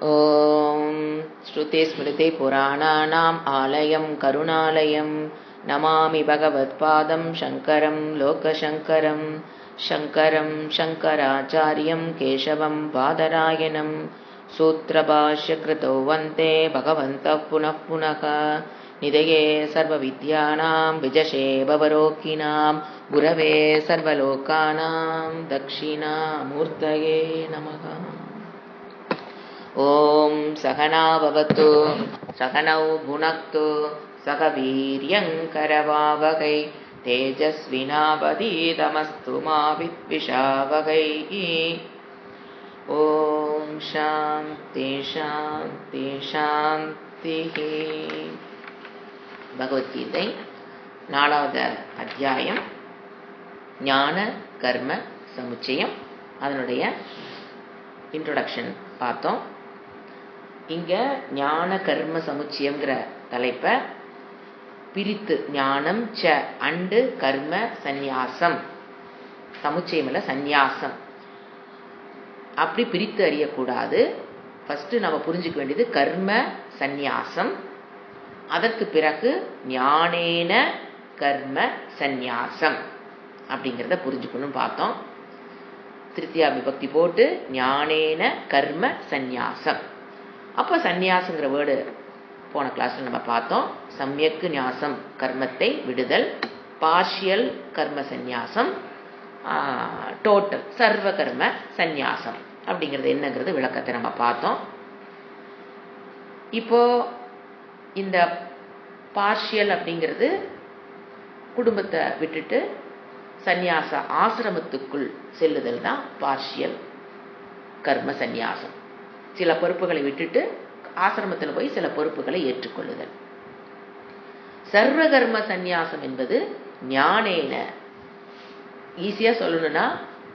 ॐ श्रुतिस्मृतिपुराणानाम् आलयं करुणालयं नमामि भगवत्पादं शङ्करं लोकशङ्करं शङ्करं शङ्कराचार्यं केशवं बादरायणं सूत्रभाष्यकृतो वन्दे भगवन्तः पुनः पुनः निधये सर्वविद्यानां विजशे भवरोगिणां गुरवे सर्वलोकानां दक्षिणामूर्तये नमः। ॐ सहना भवतु सहनौ भुनक्तु सह वीर्यङ्करवावहै तेजस्विनावधीतमस्तु मा विद्विषावहै। ॐ शान्ति शान्ति शान्तिः. பகவத்கீதை 4வது அத்தியாயம் ஞான கர்ம சமுச்சயம். அதனுடைய இன்ட்ரோடக்ஷன் பார்த்தோம். இங்க ஞான கர்ம சமுச்சயம்ங்கிற தலைப்பை பிரித்து ஞானம் ச அண்டு கர்ம சந்நியாசம், சமுச்சயம் இல்ல சந்நியாசம், அப்படி பிரித்து அறியக்கூடாது. ஃபர்ஸ்ட் நம்ம புரிஞ்சுக்க வேண்டியது கர்ம சந்நியாசம், அதற்கு பிறகு ஞானேன கர்ம சந்நியாசம் அப்படிங்கிறத புரிஞ்சுக்கணும் பார்த்தோம். திருத்தியா விபக்தி போட்டு ஞானேன கர்ம சந்நியாசம். அப்போ சந்நியாசங்கிற வேர்டு போன கிளாஸ்ல நம்ம பார்த்தோம். சம்யக்கு ஞாசம் கர்மத்தை விடுதல், பார்ஷியல் கர்ம சந்நியாசம், டோட்டல் சர்வ கர்ம சந்நியாசம் அப்படிங்கிறது என்னங்கிறது விளக்கத்தை நம்ம பார்த்தோம். இப்போ இந்த பார்ஷியல் அப்படிங்கிறது குடும்பத்தை விட்டுட்டு சந்நியாச ஆசிரமத்துக்குள் செல்லுதல் தான் பார்ஷியல் கர்ம சந்நியாசம். சில பொறுப்புகளை விட்டுட்டு ஆசிரமத்தில் போய் சில பொறுப்புகளை ஏற்றுக்கொள்ளுதல். சர்வ கர்ம சந்நியாசம் என்பது ஞானேன, ஈஸியா சொல்லணும்னா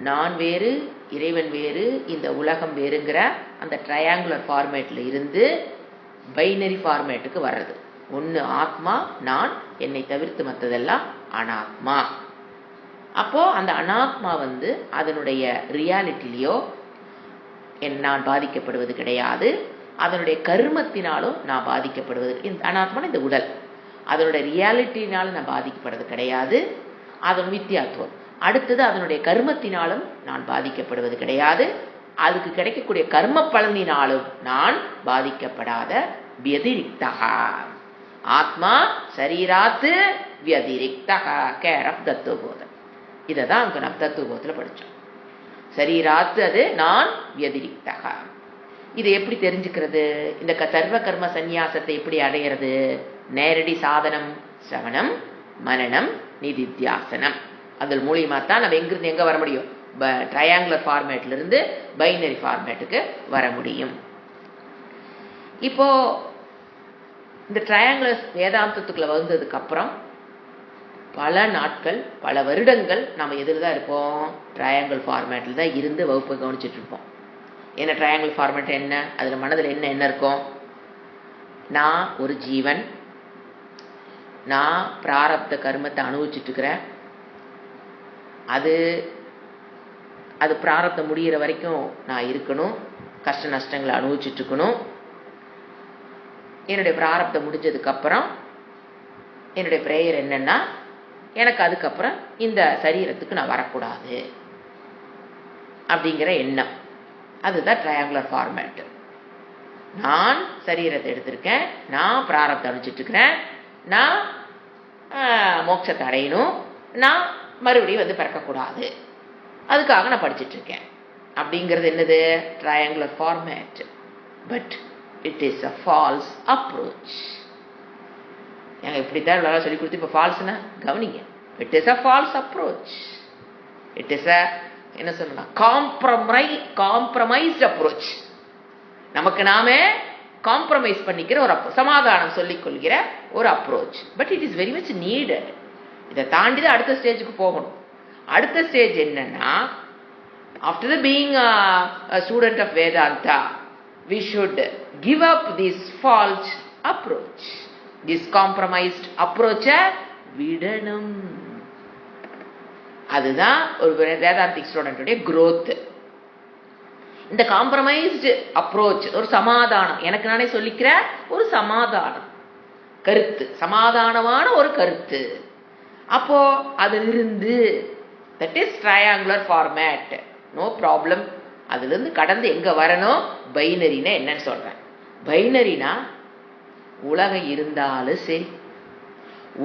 நான் வேறு இறைவன் வேறு இந்த உலகம் வேறுங்கிற அந்த ட்ரையாங்குலர் ஃபார்மேட்ல இருந்து பைனரி ஃபார்மேட்டுக்கு வர்றது. ஒன்னு ஆத்மா நான், என்னை தவிர்த்து மற்றதெல்லாம் அனாத்மா. அப்போ அந்த அனாத்மா அதனுடைய ரியாலிட்டிலையோ நான் பாதிக்கப்படுவது கிடையாது, அதனுடைய கர்மத்தினாலும் நான் பாதிக்கப்படுவது. அனாத்மா இந்த உடல், அதனுடைய ரியாலிட்டினாலும் நான் பாதிக்கப்படுறது கிடையாது, அதன் வித்தியாத்துவம். அடுத்தது அதனுடைய கர்மத்தினாலும் நான் பாதிக்கப்படுவது கிடையாது, அதுக்கு கிடைக்கக்கூடிய கர்ம பலனினாலும் நான் பாதிக்கப்படாத வியதிரிக்தகா. ஆத்மா சரீராத்து வியதிரிக்தகா, கேர் ஆஃப் தத்துவபோதம். இதை தான் அங்கே நம்ம தத்துவபோதத்தில் படித்தோம். சரீராத்து அது நான் வியதிரிக்தகா. இதை எப்படி தெரிஞ்சுக்கிறது? இந்த சர்வ கர்ம சந்நியாசத்தை எப்படி அடையிறது? நேரடி சாதனம் சிரவணம் மனனம் நிதித்தியாசனம். அதன் மூலியமா தான் நம்ம எங்கிருந்து எங்க வர முடியும்? ட்ரையாங்குலர் ஃபார்மேட்ல இருந்து பைனரி ஃபார்மேட்டுக்கு வர முடியும். இப்போ இந்த ட்ரையாங்குலர் வேதாந்தத்துக்குள்ள வந்ததுக்கு அப்புறம் பல நாட்கள் பல வருடங்கள் நம்ம எதில் தான் இருப்போம்? ட்ரையாங்கிள் ஃபார்மேட்டில் தான் இருந்து வகுப்பை கவனிச்சுட்டு இருப்போம். என்ன ட்ரையாங்கிள் ஃபார்மேட் என்ன? அதில் மனதில் என்ன இருக்கும்? நான் ஒரு ஜீவன், நான் பிராரப்த கர்மத்தை அனுபவிச்சுட்டு இருக்கிறேன், அது பிராரப்தம் முடிகிற வரைக்கும் நான் இருக்கணும், கஷ்ட நஷ்டங்களை அனுபவிச்சுட்டு இருக்கணும். என்னுடைய பிராரப்தம் முடிஞ்சதுக்கு அப்புறம் என்னுடைய பிரேயர் என்னன்னா, எனக்கு அதுக்கப்புறம் இந்த சரீரத்துக்கு நான் வரக்கூடாது அப்படிங்கிற எண்ணம். அதுதான் ட்ரையாங்குலர் ஃபார்மேட். நான் சரீரத்தை எடுத்திருக்கேன், நான் பிராரப்தம் அனுப்பிச்சிட்டு இருக்கிறேன், நான் மோட்சத்தை அடையணும், நான் மறுபடியும் பிறக்கக்கூடாது, அதுக்காக நான் படிச்சுட்டு இருக்கேன் அப்படிங்கிறது என்னது? Triangular format. But it is a false approach. இப்படித்தான் இவ்வளவு சொல்லி கொடுத்து இப்ப ஃபால்ஸ்னா கவனிங்க. It is a false approach. It is a என்ன சொல்லலாம், காம்ப்ரமைஸ்ட் அப்ரோச். நமக்கு நாமே காம்ப்ரமைஸ் பண்ணிக்கிற ஒரு சமாதானம் சொல்லிக் கொள்கிற ஒரு approach. But it is very much needed. இதை தாண்டி தான் அடுத்த ஸ்டேஜுக்கு போகணும். அடுத்த ஸ்டேஜ் என்னன்னா, after being a student of Vedanta, we should give up this false approach. This compromised approach விடணும். அதுதான் ஒரு வேதாந்திக் ஸ்டூடெண்ட்டுடைய growth. இந்த காம்ப்ரமைஸ்டு அப்ரோச், ஒரு சமாதானம், எனக்கு நானே சொல்லிக்கிற ஒரு சமாதானம் கருத்து, சமாதானமான ஒரு கருத்து. அப்போ அதிலிருந்து that is triangular format, no problem. அதுலேருந்து கடந்து எங்க வரணும்? பைனரினா என்னன்னு சொல்றேன். பைனரினா உலகம் இருந்தாலும் சரி,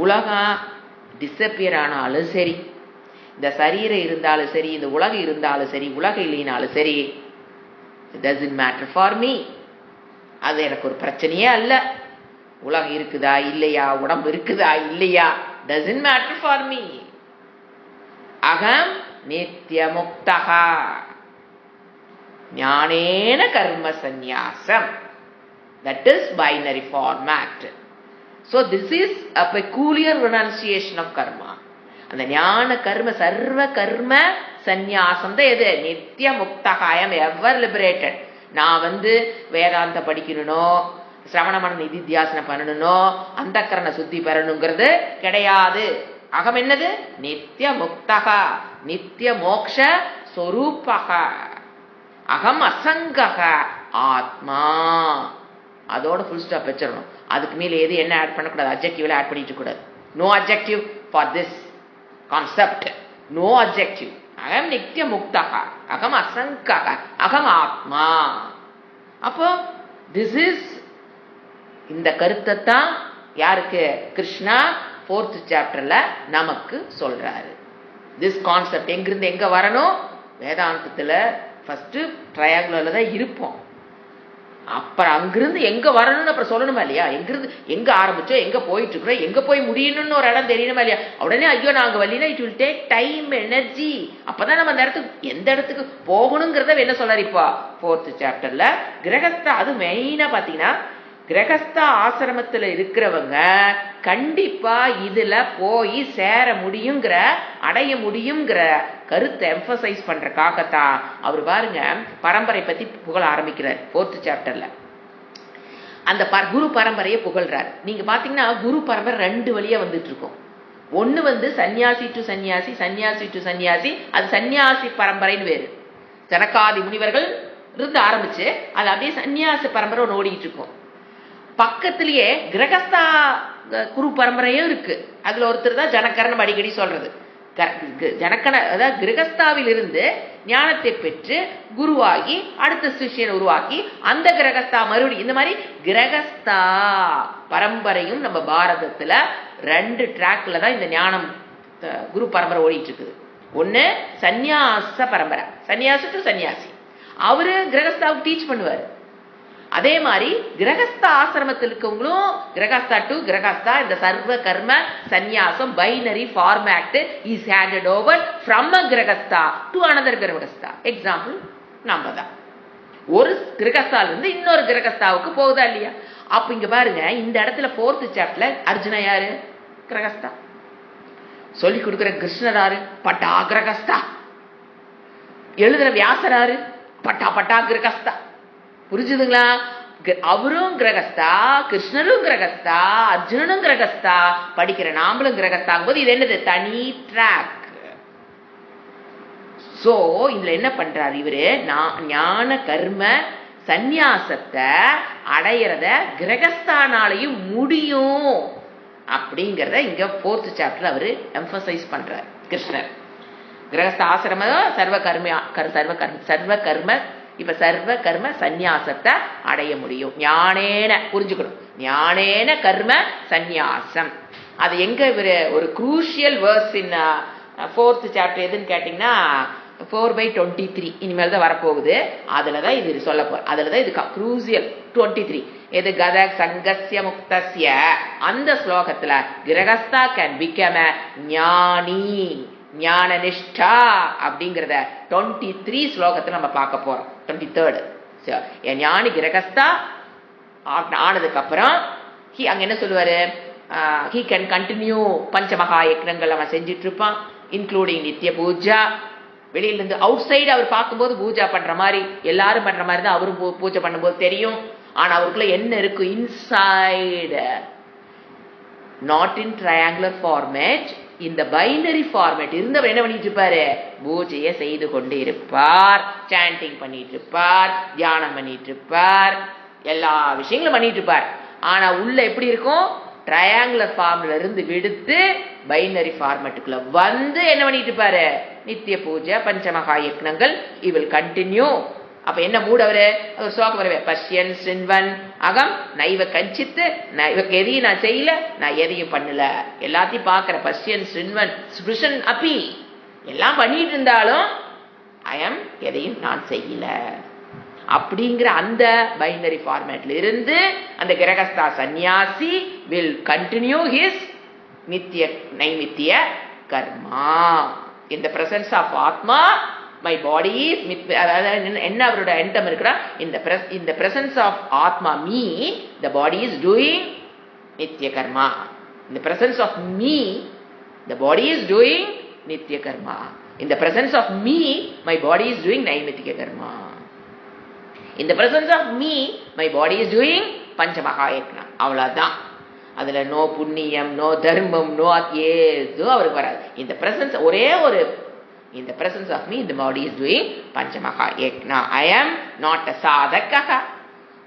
உலகம் டிஸப்பியர் ஆனாலும் சரி, இந்த சரீரம் இருந்தாலும் சரி, இந்த உலகம் இருந்தாலும் சரி, உலகம் இல்லைனாலும் சரி, it doesn't matter for me. அது எனக்கு ஒரு பிரச்சனையே அல்ல. உலகம் இருக்குதா இல்லையா, உடம்பு இருக்குதா இல்லையா, doesn't matter for me. அகம் நித்திய முக்தஹா ஞானேன கர்ம சந்நியாசம். That is binary format. So this is a peculiar renunciation of karma. அந்த ஞான கர்ம சர்வ கர்ம சந்நியாசம் தான் எது? நித்திய முக்தகாயம், எவர் லிபரேட்டட். நான் வேதாந்த படிக்கணும், சிரவண மன நிதித்தியாசனம் பண்ணணும், அந்த கரண சுத்தி பெறணுங்கிறது கிடையாது. அகம் என்னது? நித்திய முக்தகா, நித்திய மோக்ஷ ஸ்வரூபக. அகம் அசங்கக ஆத்மா. அதோட ஃபுல் ஸ்டாப் வச்சிடணும். அதுக்கு மேல எது என்ன ஆட் பண்ணக்கூடாது? அப்ஜெக்டிவ்ல ஆட் பண்ணிட்டு கூடாது. No objective for this concept, no objective. அகம் நித்திய முக்தகா, அகம் அசங்கக, அகம் ஆத்மா. அப்போ திஸ் இஸ், இந்த கருத்தை தான் யாருக்கு? கிருஷ்ணா 4th சாப்டர்ல நமக்கு சொல்றாரு. திஸ் கான்செப்ட் எங்கிருந்து எங்க வரணும்? வேதாந்தத்துல ஃபர்ஸ்ட் ட்ரையாங்குலர்ல தான் இருப்போம். அப்புறம் அங்கிருந்து எங்க வரணும்னு அப்புறம் சொல்லணுமா இல்லையா? எங்கிருந்து எங்க ஆரம்பிச்சோம், எங்க போயிட்டு இருக்கிறோம், எங்க போய் முடியணும்னு ஒரு இடம் தெரியணுமா இல்லையா? உடனே ஐயோ நாங்க வரலினா it will take time, energy. அப்பதான் நம்ம அந்த இடத்துக்கு எந்த இடத்துக்கு போகணுங்கிறத என்ன சொல்றாரு இப்போ 4th சாப்டர்ல. கிரகஸ்தா, அது மெயினா பாத்தீங்கன்னா கிரகஸ்தா ஆசிரமத்துல இருக்கிறவங்க கண்டிப்பா இதுல போய் சேர முடியுங்கிற, அடைய முடியுங்கிற கருத்தை எம்பசைஸ் பண்றதுக்காகத்தான் அவர் பாருங்க பரம்பரை பத்தி புகழ ஆரம்பிக்கிறார் 4th சாப்டர்ல. அந்த குரு பரம்பரையை புகழ்றார். நீங்க பாத்தீங்கன்னா குரு பரம்பரை 2 வழியா வந்துட்டு இருக்கும். ஒண்ணு சன்னியாசி டு சன்னியாசி, சன்னியாசி டு சன்னியாசி, அது சன்னியாசி பரம்பரைன்னு வேறு. ஜனகாதி முனிவர்கள் இருந்து ஆரம்பிச்சு அது அப்படியே சன்னியாசி பரம்பரை ஒன்று ஓடிக்கிட்டு இருக்கும். பக்கத்திலேயே கிரகஸ்தா குரு பரம்பரையும் இருக்கு. அதுல ஒருத்தர் தான் ஜனகரன் அடிக்கடி சொல்றது. ஜனக்கன, அதாவது கிரகஸ்தாவில் இருந்து ஞானத்தை பெற்று குருவாகி அடுத்த சிஷ்யனை உருவாக்கி அந்த கிரகஸ்தா மறுபடியும், இந்த மாதிரி கிரகஸ்தா பரம்பரையும் நம்ம பாரதத்துல 2 ட்ராக்ல தான் இந்த ஞானம் குரு பரம்பரை ஓடிட்டு இருக்குது. ஒண்ணு சந்நியாச பரம்பரை, சன்னியாசி டு சன்னியாசி, அவரு கிரகஸ்தாவுக்கு டீச் பண்ணுவாரு. அதே மாதிரி கிரகஸ்தா ஆசிரமத்தில் இருக்கவங்களும் கிரகஸ்தா டு கிரகஸ்தா, இந்த சர்வ கர்ம சந்நியாசம் binary format is handed over from a grihastha to another grihastha. Example நம்ம தான் ஒரு கிரகஸ்தால இருந்து இன்னொரு கிரகஸ்தாவுக்கு போகுதா இல்லையா? அப்ப இங்க பாருங்க, இந்த இடத்துல 4th சாப்டர்ல அர்ஜுனா யாரு? கிரகஸ்தா. சொல்லி கொடுக்கிற கிருஷ்ணர் யாரு? பட்டா கிரகஸ்தா. எழுதுற வியாசராரு? பட்டா கிரகஸ்தா. புரிஞ்சுதுங்களா? அவரும் கிரகஸ்தா, கிருஷ்ணரும் கிரகஸ்தா, அர்ஜுனனும் கிரகஸ்தா, படிக்கிற நாமளும் கிரகஸ்தாங்கும் போது இது என்னது? தனி ட்ராக். சோ இதுல என்ன பண்றாரு இவரு? ஞான கர்ம சந்நியாசத்தை அடையிறத கிரகஸ்தானாலையும் முடியும் அப்படிங்கறத இங்க 4th சாப்டர்ல அவரு எம்பசைஸ் பண்றாரு கிருஷ்ணர். கிரகஸ்த ஆசிரம சர்வ கர்ம இப்ப சர்வ கர்ம சந்நியாசத்தை அடைய முடியும். ஞானேன, புரிஞ்சுக்கணும், ஞானேன கர்ம சந்நியாசம். அது எங்க இவரு ஒரு குரூஷியல் வேர்ஸ் இன் 4th சாப்டர் எதுன்னு கேட்டீங்கன்னா 4/23 இனிமேல் தான் வரப்போகுது. அதுலதான் இது சொல்ல போற, அதுலதான் இது குரூசியல் 23. எது? கத சங்கஸ்ய முக்தஸ்ய, அந்த ஸ்லோகத்துல கிரகஸ்தா கேன் பிகம் அ ஞானி, ஞான நிஷ்டா அப்படிங்கறத 23 ஸ்லோகத்துல நம்ம பார்க்க போறோம். 23rd ஞானி கிரகஸ்தா ஆனதுக்கு அப்புறம் அங்க என்ன சொல்லுவாரு? he can continue பஞ்சமகா யக்ஞங்கள் அவன் செஞ்சிட்டு இருப்பான், இன்க்ளூடிங் நித்திய பூஜா. வெளியில இருந்து அவுட் சைடு அவர் பார்க்கும்போது பூஜா பண்ற மாதிரி, எல்லாரும் பண்ற மாதிரி தான் அவரும் பூஜை பண்ணும்போது தெரியும். ஆனா அவருக்குள்ள என்ன இருக்கு? Inside, not in triangular format, இந்த பைனரி ஃபார்மேட் இருந்தவர் என்ன பண்ணிட்டு இருப்பாரு? பூஜையை செய்து கொண்டு இருப்பார், சாண்டிங் பண்ணிட்டு இருப்பார், தியானம் பண்ணிட்டு இருப்பார், எல்லா விஷயங்களும் பண்ணிட்டு இருப்பார். ஆனா உள்ள எப்படி இருக்கும்? ட்ரையாங்குலர் ஃபார்ம்ல இருந்து விடுத்து பைனரி ஃபார்மேட்டுக்குள்ள வந்து என்ன பண்ணிட்டு இருப்பாரு? நித்திய பூஜை, பஞ்சமகா யக்னங்கள் இவில் கண்டினியூ. அப்ப என்ன மூட் அவரு? அவர் ஸ்லோகம் வரவே, பஷ்யன் சின்வன் அகம் நைவ கஞ்சித்து, எதையும் நான் செய்யல, நான் எதையும் பண்ணல, எல்லாத்தையும் பாக்குற பஷ்யன் சின்வன் ஸ்பிருஷன் அப்பி, எல்லாம் பண்ணிட்டு இருந்தாலும் ஐயம் எதையும் நான் செய்யல அப்படிங்கிற அந்த பைனரி ஃபார்மேட்ல இருந்து அந்த கிரகஸ்தா சந்நியாசி வில் கண்டினியூ ஹிஸ் நித்திய நைமித்திய கர்மா. In the presence of Atma, my body is, என்ன அவரோட எண்ணம் இருக்குன்னா, in the presence of Atma, me, the body is doing nitya karma. In the presence of me, the body is doing nitya karma. In the presence of me, my body is doing naimitya karma. In the presence of me, my body is doing panchamahayakna. அவ்வளவுதான். அதுல no புண்ணியம், no தர்மம், no ஏதோ அவருக்கு வராது. இந்த presence ஒரே ஒரு, இந்த பிரசன்ஸ் ஆஃப் மீ, இந்த பாடி இஸ் டூயிங் பஞ்சமகா யக்னா. I am not a sadhaka.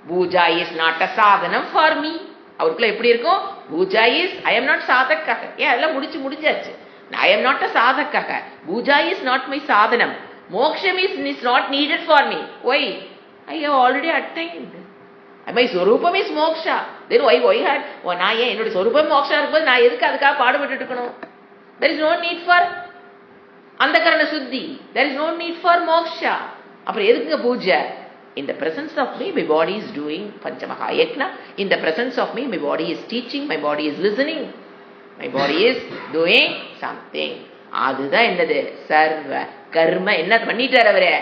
Puja is not a sadhanam for me. அவருக்குள்ள எப்படி இருக்கும்? Pooja is, I am not சாதகः. ஏன் அதெல்லாம் முடிஞ்சாச்சு. I am not a sadhaka. Puja is not my sadhanam. Moksham is not needed for me. Why? I have already attained. My swarupam is moksha. Then why hate, நான் ஏன் என்னோட சொரூபம் மோக்ஷா இருக்கும்போது நான் எதுக்கு அதுக்காக பாடுபட்டு இருக்கணும்? there is no need for அந்த கரண சுத்தி. there is no need for moksha. அப்புறம் எதுக்குங்க பூஜை? in the presence of me, my body is doing panchamaha yajna. in the presence of me, my body is teaching, my body is listening, my body is doing something. அதுதான் என்னது? சர்வ கர்ம. என்ன பண்ணிட்டார் அவரு?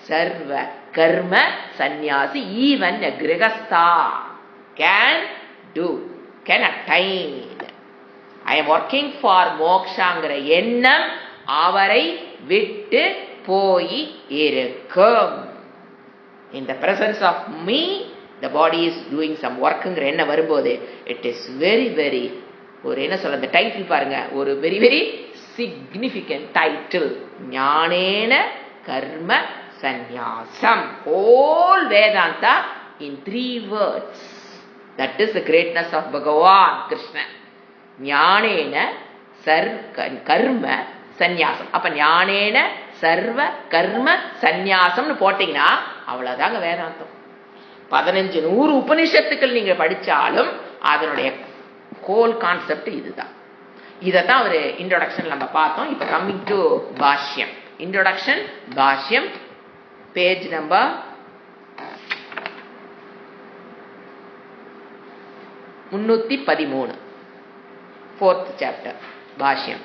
சர்வ கர்ம சந்நியாசி. Even a grihastha can do, can attain. I am working for மோக்ஷாங்கிற எண்ணம் அவரை விட்டு போய் இருக்கும். In the presence of me, the body is doing some workங்கிற எண்ணம் வரும்போது it is very very, ஒரு என்ன சொல்ல, அந்த டைட்டில் பாருங்க, ஒரு very very significant title. ஞானேன கர்ம sannyasam. Whole Vedanta in 3 words. That is the greatness of Bhagavan Krishna. ஞானேன கர்ம சந்நியாசம். அப்ப ஞானேன சர்வ கர்ம சந்நியாசம்னு போட்டீங்கன்னா அவ்வளவுதாங்க வேதாந்தம். 1500 உபனிஷத்துக்கள் நீங்க படிச்சாலும் அதனுடைய ஹோல் கான்செப்ட் இதுதான். இதைத்தான் ஒரு இன்ட்ரோடக்ஷன் நம்ம பார்த்தோம். இப்ப கம்மிங் டு பாஷ்யம். இன்ட்ரோடக்ஷன், பாஷ்யம், பேஜ் நம்பர் 313, 4th chapter, பாஷ்யம்.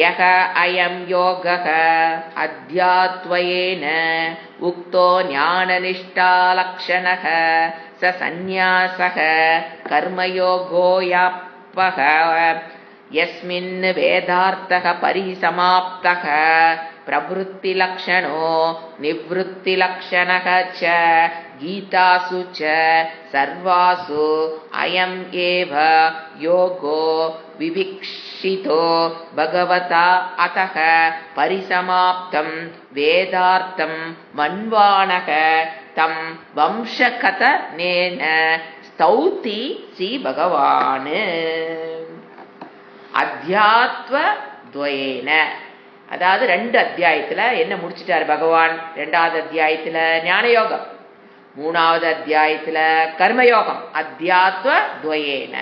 யக அயம் யோகः அத்யாத்வயேன உக்தோ ஞானநிஷ்டா லக்ஷணः ச சந்நியாசः கர்மயோகோ யாப்பக யஸ்மின் வேதார்த்தः பரிசமாப்தः பிரவృత్తి லக்ஷணோ நிவృత్తి லக்ஷணः ச கீதாசு ச சர்வாசு அயம் ஏவ யோகோ விவிக்ஷிதோ பகவதா அத்தः பரிசமாப்தம் வேதார்த்தம் மன்வானக தம் வம்சகதனேன ஸ்தௌதி ஸ்ரீ பகவான். அத்தியாத்வ துவயேன, அதாவது 2 அத்தியாயத்துல என்ன முடிச்சிட்டாரு பகவான்? 2வது அத்தியாயத்துல ஞான யோகம், 3வது அத்தியாயத்துல கர்மயோகம். அத்தியாத்வ துவயேன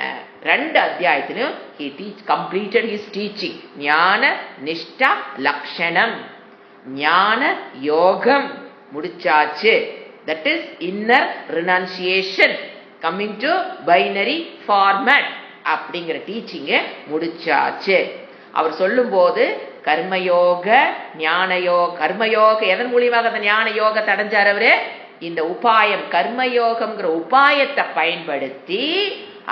2 அத்தியாயத்திலும் he completed his teaching. ஞான நிஷ்டா லக்ஷணம், ஞான யோகம் முடிச்சாச்சு. that is inner renunciation, coming to binary format அப்படிங்கிற டீச்சிங்க முடிச்சாச்சு. அவர் சொல்லும் போது கர்மயோக ஞானயோக, கர்மயோக எதன் மூலியமாக அந்த ஞான யோகத்தை அடைஞ்சார் அவரு? இந்த உபாயம், கர்மயோகம்ங்கிற உபாயத்தை பயன்படுத்தி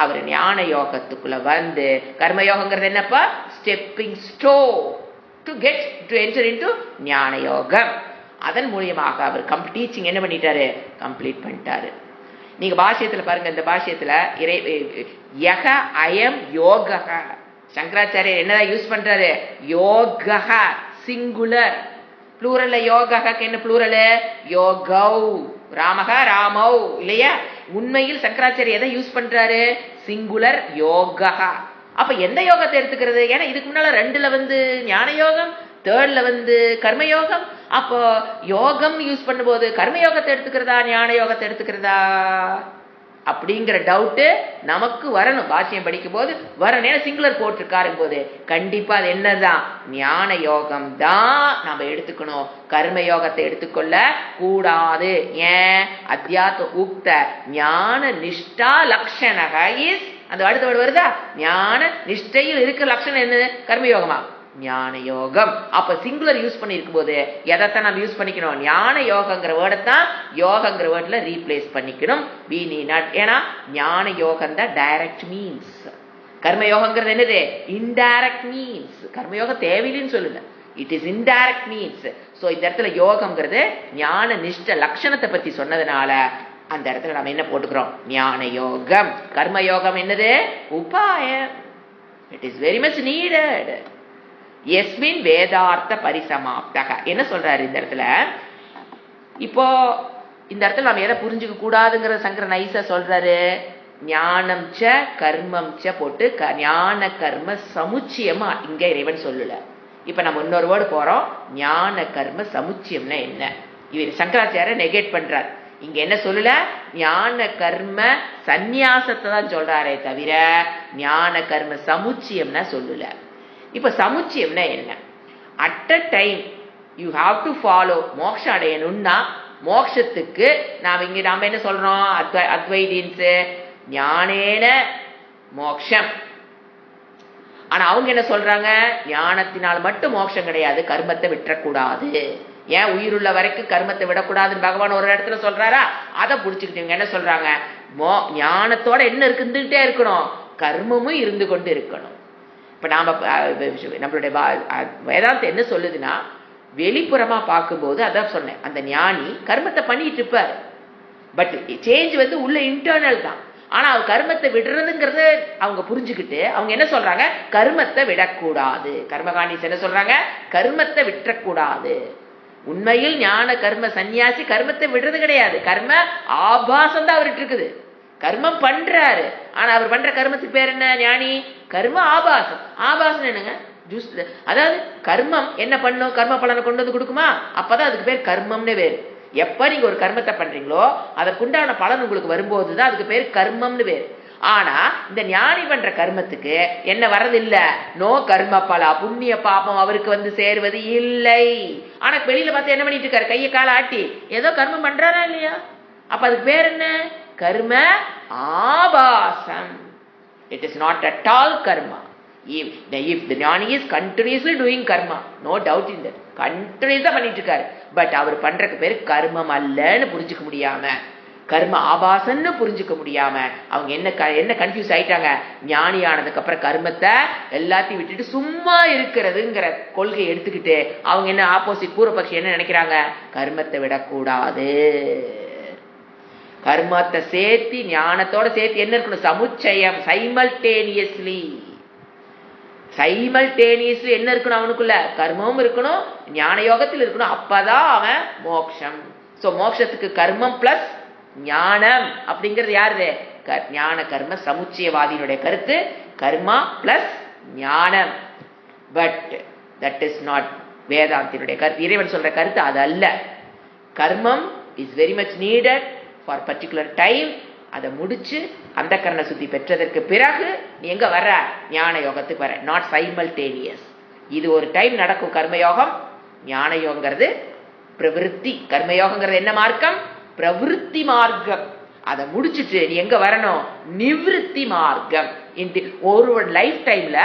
அவர் ஞான யோகத்துக்குள்ள வந்து, கர்மயோகங்கிறது என்னப்பா? Stepping stone to get to enter into ஞான யோகம். அதன் மூலியமாக அவர் டீச்சிங் என்ன பண்ணிட்டாரு? கம்ப்ளீட் பண்ணிட்டாரு. நீங்க பாஷ்யத்துல பாருங்க, இந்த பாஷ்யத்துல யக அயம் யோக, சங்கராச்சாரியர் என்னதான் யூஸ் பண்றாரு? யோகா சிங்குலர். ப்ளூரல்ல யோகாக்கு என்ன ப்ளூரல்? யோகௌ. ராமக ராமௌ இல்லையா? உண்மையில் சங்கராச்சாரியர் எதை யூஸ் பண்றாரு? சிங்குலர் யோகா. அப்ப எந்த யோகத்தை எடுத்துக்கிறது? ஏன்னா இதுக்கு முன்னால 2ல ஞான யோகம், 3ல கர்மயோகம். அப்போ யோகம் யூஸ் பண்ணும்போது கர்மயோகத்தை எடுத்துக்கிறதா ஞான யோகத்தை எடுத்துக்கிறதா அப்படிங்கிற டவுட்டு நமக்கு வரணும். பாஷ்யம் படிக்கும் போது வரணும். ஏன்னா சிங்குலர் போட்டிருக்காரு போது கண்டிப்பா அது என்னதான்? ஞான யோகம் தான் நம்ம எடுத்துக்கணும். கர்ம யோகத்தை எடுத்துக்கொள்ள கூடாது. ஏன்? அத்தியாத்ம உக்த ஞான நிஷ்டா லக்ஷணக இஸ், அந்த அடுத்த வேர்டு வருதா? ஞான நிஷ்டையில் இருக்கிற லட்சணம் என்ன? கர்மயோகமா? ஞான யோகம். அப்ப சிங்குலர் யூஸ் பண்ணி இருக்கும் போது எதைத்தான் நம்ம யூஸ் பண்ணிக்கணும்? ஞான யோகங்கிற வேர்டத்தான் யோகங்கிற வேர்ட்ல ரீப்ளேஸ் பண்ணிக்கணும். we need not. ஏன்னா ஞான யோகம் தான் டைரக்ட் மீன்ஸ். கர்மயோகங்கிறது என்னது? Indirect means. கர்மயோகம் தேவையில்லைன்னு சொல்லுங்க, it is indirect means. So இந்த இடத்துல யோகம்ங்கிறது ஞான நிஷ்ட லட்சணத்தை பத்தி சொன்னதுனால அந்த இடத்துல நம்ம என்ன போட்டுக்கிறோம்? ஞான யோகம். கர்மயோகம் என்னது? உபாயம். It is very much needed. எஸ்மின் வேதார்த்த பரிசமாப்தக. என்ன சொல்றாரு இந்த இடத்துல? இப்போ இந்த இடத்துல நம்ம எதை புரிஞ்சுக்க கூடாதுங்கிற சங்கர நைசா சொல்றாரு. ஞானம் ச கர்மம் ச போட்டு ஞான கர்ம சமுச்சியமா இங்க இறைவன் சொல்லல. இப்ப நம்ம இன்னொரு வேர்டு போறோம். ஞான கர்ம சமுச்சியம்னா என்ன? இவர் சங்கராச்சாரிய நெகேட் பண்றார். இங்க என்ன சொல்லல? ஞான கர்ம சந்நியாசத்தை தான் சொல்றாரே தவிர ஞான கர்ம சமுச்சியம்னா சொல்லல. இப்ப சமுச்சியம்னா என்ன? At a time you have to follow. மோட்சம் அடையணும்னா மோட்சத்துக்கு நாம என்ன சொல்றோம்? அத்வைதீன்ஸ் ஞானேன மோட்சம். ஆனா அவங்க என்ன சொல்றாங்க? ஞானத்தினால் மட்டும் மோட்சம் கிடையாது, கர்மத்தை விட்டுறக்கூடாது. ஏன்? உயிருள்ள வரைக்கும் கர்மத்தை விடக்கூடாதுன்னு பகவான் ஒரு இடத்துல சொல்றாரா? அதை புடிச்சுக்கிட்டு என்ன சொல்றாங்க? ஞானத்தோட என்ன இருந்துகிட்டே இருக்கணும்? கர்மமும் இருந்து கொண்டு இருக்கணும். இப்ப நாம நம்மளுடைய வேதாந்தம் என்ன சொல்லுதுன்னா, வெளிப்புறமா பார்க்கும்போது அதான் சொன்னேன், அந்த ஞானி கர்மத்தை பண்ணிட்டு இருப்பார். பட் சேஞ்ச் உள்ள இன்டர்னல் தான். ஆனா அவர் கர்மத்தை விடுறதுங்கிறத அவங்க புரிஞ்சுக்கிட்டு அவங்க என்ன சொல்றாங்க? கர்மத்தை விடக்கூடாது. கர்மகாண்டிஸ் என்ன சொல்றாங்க? கர்மத்தை விட்டுறக்கூடாது. உண்மையில் ஞான கர்ம சன்னியாசி கர்மத்தை விடுறது கிடையாது. கர்ம ஆபாசம் தான் அவர்கிட்ட இருக்குது. கர்மம் பண்றாரு, ஆனா அவர் பண்ற கர்மத்துக்கு பேர் என்ன? ஞானி கர்ம ஆபாசம். ஆபாசம் என்னங்க? அதாவது கர்மம் என்ன பண்ணும்? கர்ம பலனை கொண்டு வந்து கொடுக்குமா? அப்பதான் அதுக்கு பேர் கர்மம்னு பேர். எப்ப நீங்க ஒரு கர்மத்தை பண்றீங்களோ அதற்குண்டான பலன் உங்களுக்கு வரும்போதுதான் அதுக்கு பேர் கர்மம்னு பேர். ஆனா இந்த ஞானி பண்ற கர்மத்துக்கு என்ன வர்றதில்ல? நோ கர்ம பலா, புண்ணிய பாபம் அவருக்கு சேருவது இல்லை. ஆனா வெளியில பார்த்து என்ன பண்ணிட்டு இருக்காரு? கையை கால ஆட்டி ஏதோ கர்மம் பண்றாரா இல்லையா? அப்ப அதுக்கு பேர் என்ன? கர்ம ஆபாசம். It is not at all karma. If the jnani is continuously doing karma, no doubt in that, continuously பண்ணிட்டு இருக்காரு, பட் அவர் பண்றதுக்கு பேர் கர்மம் அல்லன்னு புரிஞ்சுக்க முடியாம, கர்ம ஆபாசன்னு புரிஞ்சுக்க முடியாம அவங்க என்ன கன்ஃபியூஸ் ஆயிட்டாங்க? ஞானி ஆனதுக்கு அப்புறம் கர்மத்தை எல்லாத்தையும் விட்டுட்டு சும்மா இருக்கிறதுங்கிற கொள்கை எடுத்துக்கிட்டு அவங்க என்ன ஆப்போசிட் பூர்வபக்ஷி என்ன நினைக்கிறாங்க? கர்மத்தை விடக்கூடாது. கர்மத்தை சேர்த்து ஞானத்தோட சேர்த்து என்ன இருக்கணும்? சமுச்சயம். சைமல்டேனியஸ்லி என்ன இருக்கணும்? அவனுக்குள்ள கர்மமும் இருக்கணும், ஞான யோகத்தில் இருக்கணும். அப்பதான் அவன் மோட்சம். சோ மோட்சத்துக்கு கர்மம் பிளஸ் ஞானம் அப்படிங்கிறது யாரு? ஞான கர்ம சமுச்சயவாதியினுடைய கருத்து. கர்மா பிளஸ் ஞானம். பட் தட் இஸ் நாட் வேதாந்தினுடைய கருத்து. இறைவன் சொல்ற கருத்து அது அல்ல. கர்மம் is very much needed for particular time. அதை முடிச்சு அந்த கரண சுத்தி பெற்றதற்கு பிறகு நீ எங்க வர்ற? ஞான யோகத்துக்கு வர. Not simultaneous. இது ஒரு டைம் நடக்கும் கர்மயோகம். ஞான யோகங்கிறது பிரவிற்த்தி. கர்மயோகங்கிறது என்ன மார்க்கம்? பிரவிற்த்தி மார்க்கம். அதை முடிச்சுட்டு நீ எங்க வரணும்? நிவிருத்தி மார்க்கம். ஒரு லைஃப் டைம்ல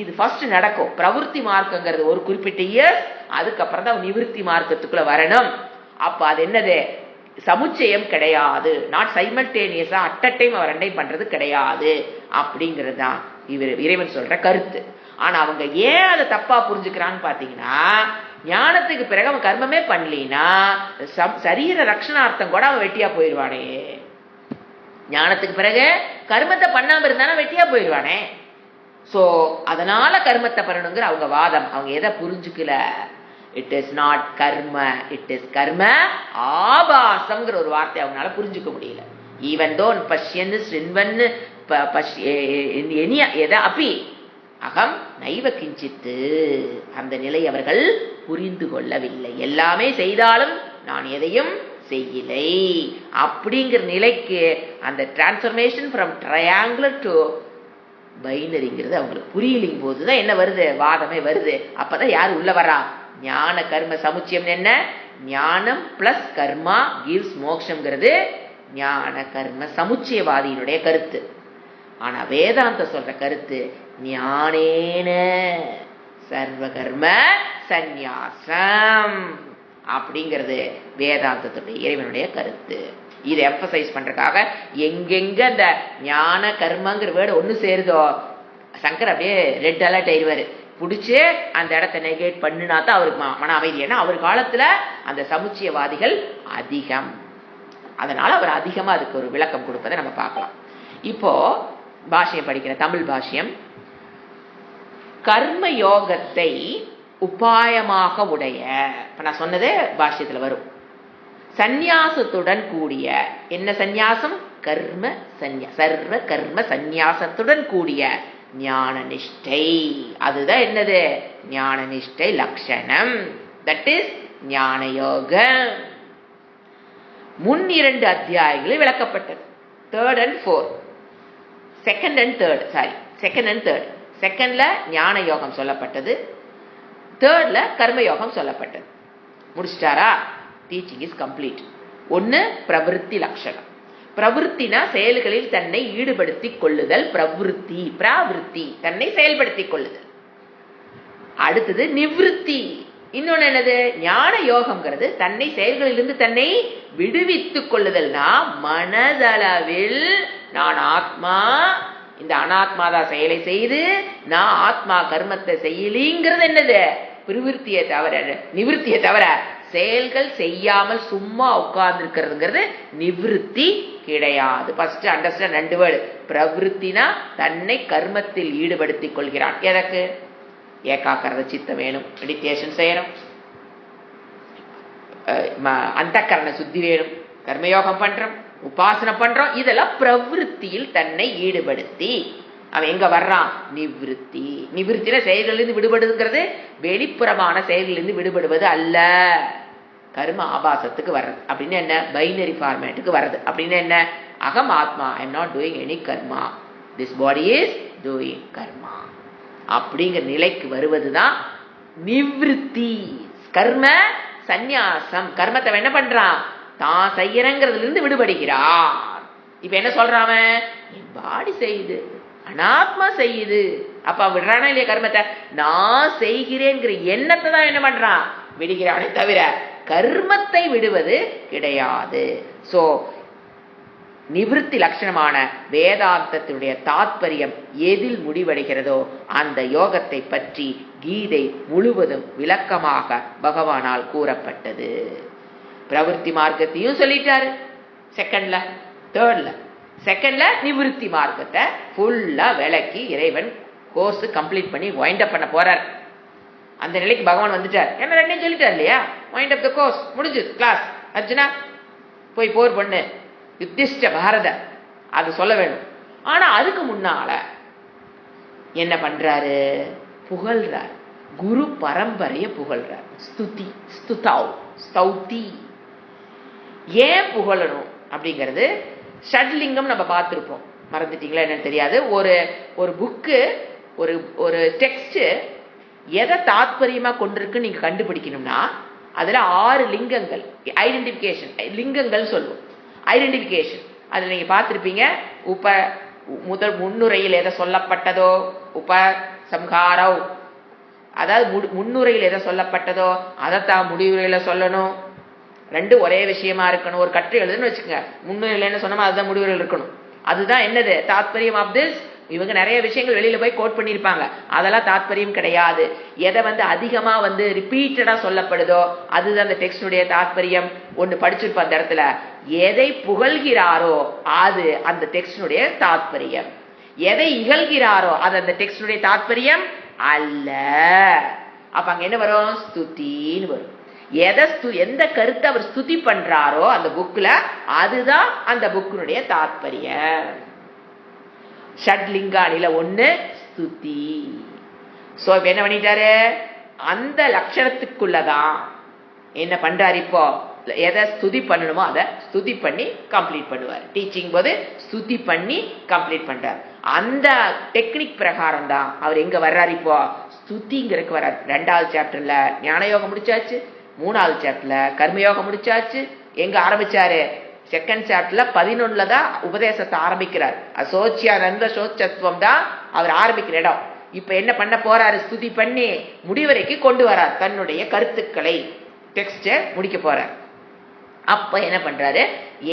இது ஃபர்ஸ்ட் நடக்கும். பிரவிற்த்தி மார்க்கங்கிறது ஒரு குறிப்பிட்ட இயர்ஸ், அதுக்கப்புறம் தான் நிவிருத்தி மார்க்கத்துக்குள்ள வரணும். அப்ப அது என்னது? சமுச்சயம் கிடையாது. நாட் சைமல்டேனியஸா அட் அ டைம் அவர் ரெண்டையும் பண்றது கிடையாது அப்படிங்கிறது தான் இறைவன் சொல்ற கருத்து. ஆனா அவங்க ஏன் அதை தப்பா புரிஞ்சுக்கிறான்னு பாத்தீங்கன்னா, ஞானத்துக்கு பிறகு அவன் கர்மமே பண்ணலினா சரீர ரட்சணார்த்தம் கூட அவன் வெட்டியா போயிடுவானே. ஞானத்துக்கு பிறகு கர்மத்தை பண்ணாம இருந்தானா வெட்டியா போயிடுவானே. ஸோ அதனால கர்மத்தை பண்ணணுங்கிற அவங்க வாதம். அவங்க எதை புரிஞ்சுக்கல? இட் இஸ் நாட் கர்ம, இட் இஸ் கர்ம ஆபாசம்ங்கிற ஒரு வார்த்தை அவங்களால புரிஞ்சுக்க முடியல. ஈவன் தோன் பஷ்யன்னு ஸ்ரின்வன்னு எதை அப்பி அகம் நைவ கிஞ்சித்து, அந்த நிலை அவர்கள் புரிந்து கொள்ளவில்லை. எல்லாமே செய்தாலும் நான் எதையும் செய்யலை அப்படிங்கிற நிலைக்கு அந்த டிரான்ஸ்ஃபர்மேஷன் ஃப்ரம் ட்ரையாங்குலர் டு பைனரிங்கிறது அவங்களுக்கு புரியலிங் போதுதான் என்ன வருது? வாதமே வருது. அப்பதான் யாரு உள்ள வரா? ஞான கர்ம சமுச்சயம் என்ன? ஞானம் பிளஸ் கர்மா கிவ்ஸ் மோக்ஷங்கிறது ஞான கர்ம சமுச்சயவாதியினுடைய கருத்து. ஆனா வேதாந்த சொல்ற கருத்து ஞானேன சர்வ கர்ம சந்நியாசம் அப்படிங்கிறது வேதாந்தத்துடைய இறைவனுடைய கருத்து. இதை எம்பசைஸ் பண்றதுக்காக எங்கெங்க அந்த ஞான கர்மங்கிற வேர்டு ஒண்ணு சேருதோ சங்கர் அப்படியே ரெட் அலர்ட் ஆயிடுவாரு. பிடிச்சு அந்த இடத்தை நெகேட் பண்ணினா தான் அவருக்கு மன அமைதி. ஏன்னா அவர் காலத்துல அந்த சமுச்சயவாதிகள் அதிகம், அதனால அவர் அதிகமா அதுக்கு ஒரு விளக்கம் கொடுப்பதை நம்ம பார்க்கலாம். இப்போ பாஷ்யம் படிக்கிற தமிழ் பாஷ்யம். கர்ம யோகத்தை உபாயமாக உடைய, இப்ப நான் சொன்னதே பாஷ்யத்துல வரும், சந்நியாசத்துடன் கூடிய, என்ன சந்நியாசம்? கர்ம சர்வ கர்ம சந்நியாசத்துடன் கூடிய ஞான நிஷ்டை. அதுதான் என்னது? ஞான நிஷ்டை லட்சணம். தட் இஸ் ஞான யோகம். முன் 2 அத்தியாயங்களில் விளக்கப்பட்டது. 3rd and 4th, 2nd and 3rd, sorry 2nd and 3rd. 2ndல ஞான யோகம் சொல்லப்பட்டது, 3rdல கர்ம யோகம் சொல்லப்பட்டது. முடிச்சிட்டாரா? Teaching is complete. ஒன்னு பிரவிற்த்தி லட்சணம். பிரவிற்த்தினா செயல்களில் தன்னை ஈடுபடுத்திக் கொள்ளுதல். பிராவிருத்தி தன்னை செயல்படுத்திக் கொள்ளுதல். அடுத்தது நிவிருத்தி. இன்னொன்னு என்னது? ஞான யோகம்ங்கிறது தன்னை செயல்களிலிருந்து தன்னை விடுவித்துக் கொள்ளுதல்னா மனதளவில் நான் ஆத்மா, இந்த அனாத்மாதான் செயலை செய்து நான் ஆத்மா கர்மத்தை செய்யலிங்கிறது என்னது? பிரவிற்த்தியை தவிர, நிவிருத்தியை தவிர செயல்கள் செய்யாமல் சும்மா உட்கார்ந்து இருக்கிறதுங்கிறது நிவிருத்தி கிடையாது. First understand 2 word. பிரவிற்த்தினா தன்னை கர்மத்தில் ஈடுபடுத்திக் கொள்கிறான். எதற்கு? ஏகாக்கிரத சித்தம் வேணும், மெடிடேஷன் செய்யணும், அந்தக்கரண சுத்தி வேணும், கர்மயோகம் பண்றோம், உபாசனை பண்றோம். இதெல்லாம் பிரவிற்த்தியில் தன்னை ஈடுபடுத்தி அவன் எங்க வர்றான்? நிவிருத்தி. நிவிருத்தியில செயல்களிலிருந்து விடுபடுங்கிறது வெளிப்புறமான செயல்களிலிருந்து விடுபடுவது அல்ல, கர்ம ஆபாசத்துக்கு வர்றது. அப்படின்னு என்ன? பைனரி ஃபார்மேட்டுக்கு வர்றது. அப்படின்னு என்ன? அகம் ஆத்மா, I am not doing any karma, this body is doing karma அப்படிங்கிற நிலைக்கு வருவதுதான் நிவிருத்தி. கர்ம சந்நியாசம். கர்மத்தை என்ன பண்றான்? தான் செய்யறங்கிறதுல இருந்து விடுபடுகிறான். இப்ப என்ன சொல்றான்? என் பாடி செய்யுது, அனாத்மா செய்யுது. அப்ப விடுறானா இல்லையா கர்மத்தை? நான் செய்கிறேங்கிற எண்ணத்தை தான் என்ன பண்றான்? விடுகிறானே தவிர கர்மத்தை விடுவது கிடையாது. சோ நிவிருத்தி லட்சணமான வேதாந்தத்தினுடைய தாத்பரியம் எதில் முடிவடைகிறதோ அந்த யோகத்தை பற்றி கீதை முழுவதும் விளக்கமாக பகவானால் கூறப்பட்டது. பிரவிற்த்தி மார்க்கத்தையும் சொல்லிட்டாரு 2ndல, 3rdல. 2ndல நிவிருத்தி மார்க்கத்தை ஃபுல்லா விளக்கி இறைவன் கோர்ஸ் கம்ப்ளீட் பண்ணி வைண்ட் அப் பண்ண போறார். அந்த நிலைக்கு பகவான் வந்துட்டார். என்ன 2யும் சொல்லிட்டார் இல்லையா? வைண்ட் அப் த கோர்ஸ், முடிஞ்சது கிளாஸ். அர்ஜுனா போய் போர் பண்ணு, யுத்திஷ்ட பாரத, அது சொல்ல வேணும். ஆனா அதுக்கு முன்னால என்ன பண்றாரு? புகழ்றார், குரு பரம்பரைய புகழ்றார். ஸ்துதி, ஸ்தௌதி. ஏன் புகழணும் அப்படிங்கிறது ஷட்லிங்கம் நம்ம பார்த்திருப்போம். மறந்துட்டீங்களா என்னன்னு தெரியாது. ஒரு புக்கு, ஒரு டெக்ஸ்ட் எதை தாத்பரியமா கொண்டிருக்கு நீங்க கண்டுபிடிக்கணும்னா அதுல 6 லிங்கங்கள், ஐடென்டிபிகேஷன் லிங்கங்கள் சொல்லுவோம். ஐடென்டிபிகேஷன் அதுல நீங்க பார்த்திருப்பீங்க. முதல் முன்னுரையில் எதை சொல்லப்பட்டதோ சம்ஹாரோ, அதாவது முன்னுரையில் எதை சொல்லப்பட்டதோ அதைத்தான் முடிவுரையில சொல்லணும். 2 ஒரே விஷயமா இருக்கணும். ஒரு கட்டுரை எழுதுன்னு வச்சுக்கோங்க, முன்னுரையில் என்ன சொன்னோமோ அதுதான் முடிவுரையில் இருக்கணும். அதுதான் என்னது தாத்பரியம் ஆஃப் திஸ். இவங்க நிறைய விஷயங்கள் வெளியில போய் கோட் பண்ணியிருப்பாங்க, அதெல்லாம் தாத்பரியம் கிடையாது. எதை அதிகமா ரிப்பீட்டடா சொல்லப்படுதோ அதுதான் அந்த டெக்ஸ்டுடைய தாத்பரியம். ஒன்னு படிச்சிருப்ப அந்த இடத்துல எதை புகழ்கிறாரோ அது அந்த டெக்ஸ்டுடைய தாத்பரியம். எதை இகழ்கிறாரோ அது அந்த டெக்ஸ்டுடைய தாற்பயம் அல்ல. அப்ப அங்க என்ன வரும்? ஸ்துதின்னு வரும். எந்த கருத்தை அவர் ஸ்துதி பண்றாரோ அந்த புக்ல, அதுதான் அந்த புக்கினுடைய தாற்பயம். ஷட்லிங்கானில ஒண்ணு ஸ்துதி. சோ இப்ப என்ன பண்ணிட்டாரு? அந்த லட்சணத்துக்குள்ளதான் என்ன பண்றாரு? இப்போ எதை ஸ்துதி பண்ணணுமோ அதை ஸ்துதி பண்ணி கம்ப்ளீட் பண்ணுவார். டீச்சிங் போது ஸ்துதி பண்ணி கம்ப்ளீட் பண்றாரு. அந்த டெக்னிக் பிரகாரம் தான் அவர் எங்க வர்றாரு? இப்போ ஸ்துதிங்கிறதுக்கு வர்றாரு. 2வது சாப்டர்ல ஞானயோகம் முடிச்சாச்சு, 3வது சாப்டர்ல கர்மயோகம் முடிச்சாச்சு. எங்க ஆரம்பிச்சாரு? 2nd சாப்டர்ல 11ல தான் உபதேசத்தை ஆரம்பிக்கிறார். அசோச்சியானந்த சோச்சத்துவம் தான் அவர் ஆரம்பிக்கிற இடம். இப்ப என்ன பண்ண போறாரு? ஸ்துதி பண்ணி முடிவரைக்கு கொண்டு வரார் தன்னுடைய கருத்துக்களை. டெக்ஸ்ட முடிக்க போறார். அப்ப என்ன பண்றாரு?